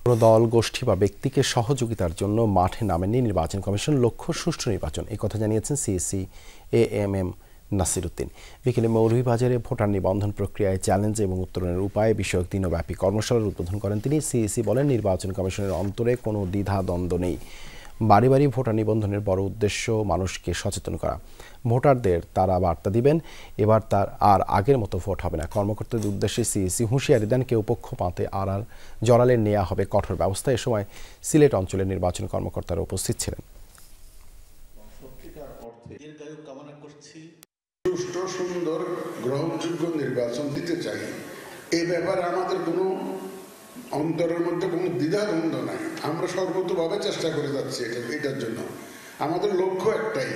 কোনো দল, গোষ্ঠী বা ব্যক্তিকে সহযোগিতার জন্য মাঠে নামেননি নির্বাচন কমিশন। লক্ষ্য সুষ্ঠু নির্বাচন, এই কথা জানিয়েছেন সিইসি AMM নাসিরউদ্দিন। বিকেলে মৌলভীবাজারে ভোটার নিবন্ধন প্রক্রিয়ায় চ্যালেঞ্জ এবং উত্তরণের উপায় বিষয়ক দিনব্যাপী কর্মশালার উদ্বোধন করেন তিনি। সিইসি বলেন, নির্বাচন কমিশনের অন্তরে কোনো দ্বিধা দ্বন্দ্ব নেই। বাড়ি বাড়ি ভোটার নিবন্ধনের বড় উদ্দেশ্য মানুষকে সচেতন করা। ভোটারদের তারা বার্তা দিবেন, এবার তার আর আগের মতো ভোট হবে না। কর্মকর্তাদের উদ্দেশ্যে সিইসি হুঁশিয়ারি দেন, কেউ পক্ষপাতে আড়াল জড়ালে নেওয়া হবে কঠোর ব্যবস্থা। এ সময় সিলেট অঞ্চলের নির্বাচন কর্মকর্তারা উপস্থিত ছিলেন। সুষ্ঠু, সুন্দর, গ্রহণযোগ্য নির্বাচন দিতে চাই। এই ব্যাপারে আমাদের কোনো অন্তরের মধ্যে কোনো দ্বিধাদ্বন্দ্ব নাই। আমরা সর্বতভাবে চেষ্টা করে যাচ্ছি এটার জন্য। আমাদের লক্ষ্য একটাই।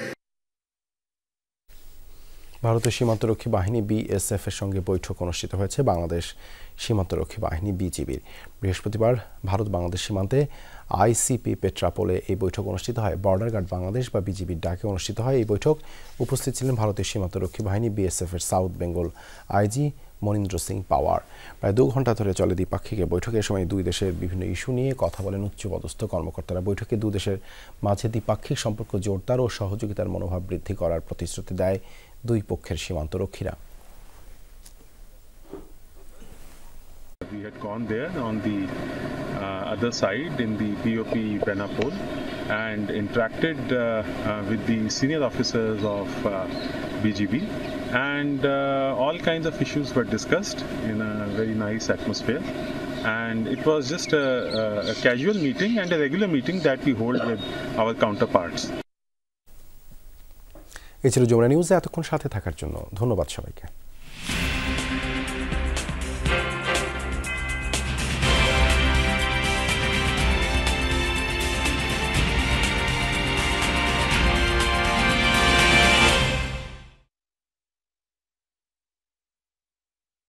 ভারতের সীমান্তরক্ষী বাহিনী BSF এর সঙ্গে বৈঠক অনুষ্ঠিত হয়েছে বাংলাদেশ সীমান্তরক্ষী বাহিনী BGBর। বৃহস্পতিবার ভারত বাংলাদেশ সীমান্তে ICP পেট্রাপোলে এই বৈঠক অনুষ্ঠিত হয়। বর্ডার গার্ড বাংলাদেশ বা BGBর ডাকে অনুষ্ঠিত হয় এই বৈঠক। উপস্থিত ছিলেন ভারতের সীমান্তরক্ষী বাহিনী BSF এর সাউথ বেঙ্গল IG মনীন্দ্র সিং পাওয়ার। প্রায় 2 ঘন্টা ধরে চলে দ্বিপাক্ষিক বৈঠকের সময় দুই দেশের বিভিন্ন ইস্যু নিয়ে কথা বলেন উচ্চপদস্থ কর্মকর্তারা। বৈঠকে 2 দেশের মাঝে দ্বিপাক্ষিক সম্পর্ক জোরদার ও সহযোগিতার মনোভাব বৃদ্ধি করার প্রতিশ্রুতি দেয় 2 পক্ষের সীমান্তরক্ষীরা। We had gone there on the other side in the BOP Benapole and interacted with the senior officers of BGB, and all kinds of issues were discussed in a very nice atmosphere. And it was just a casual meeting and a regular meeting that we hold with our counterparts. এই ছিল যমুনা নিউজে এতক্ষণ সাথে থাকার জন্য ধন্যবাদ সবাইকে।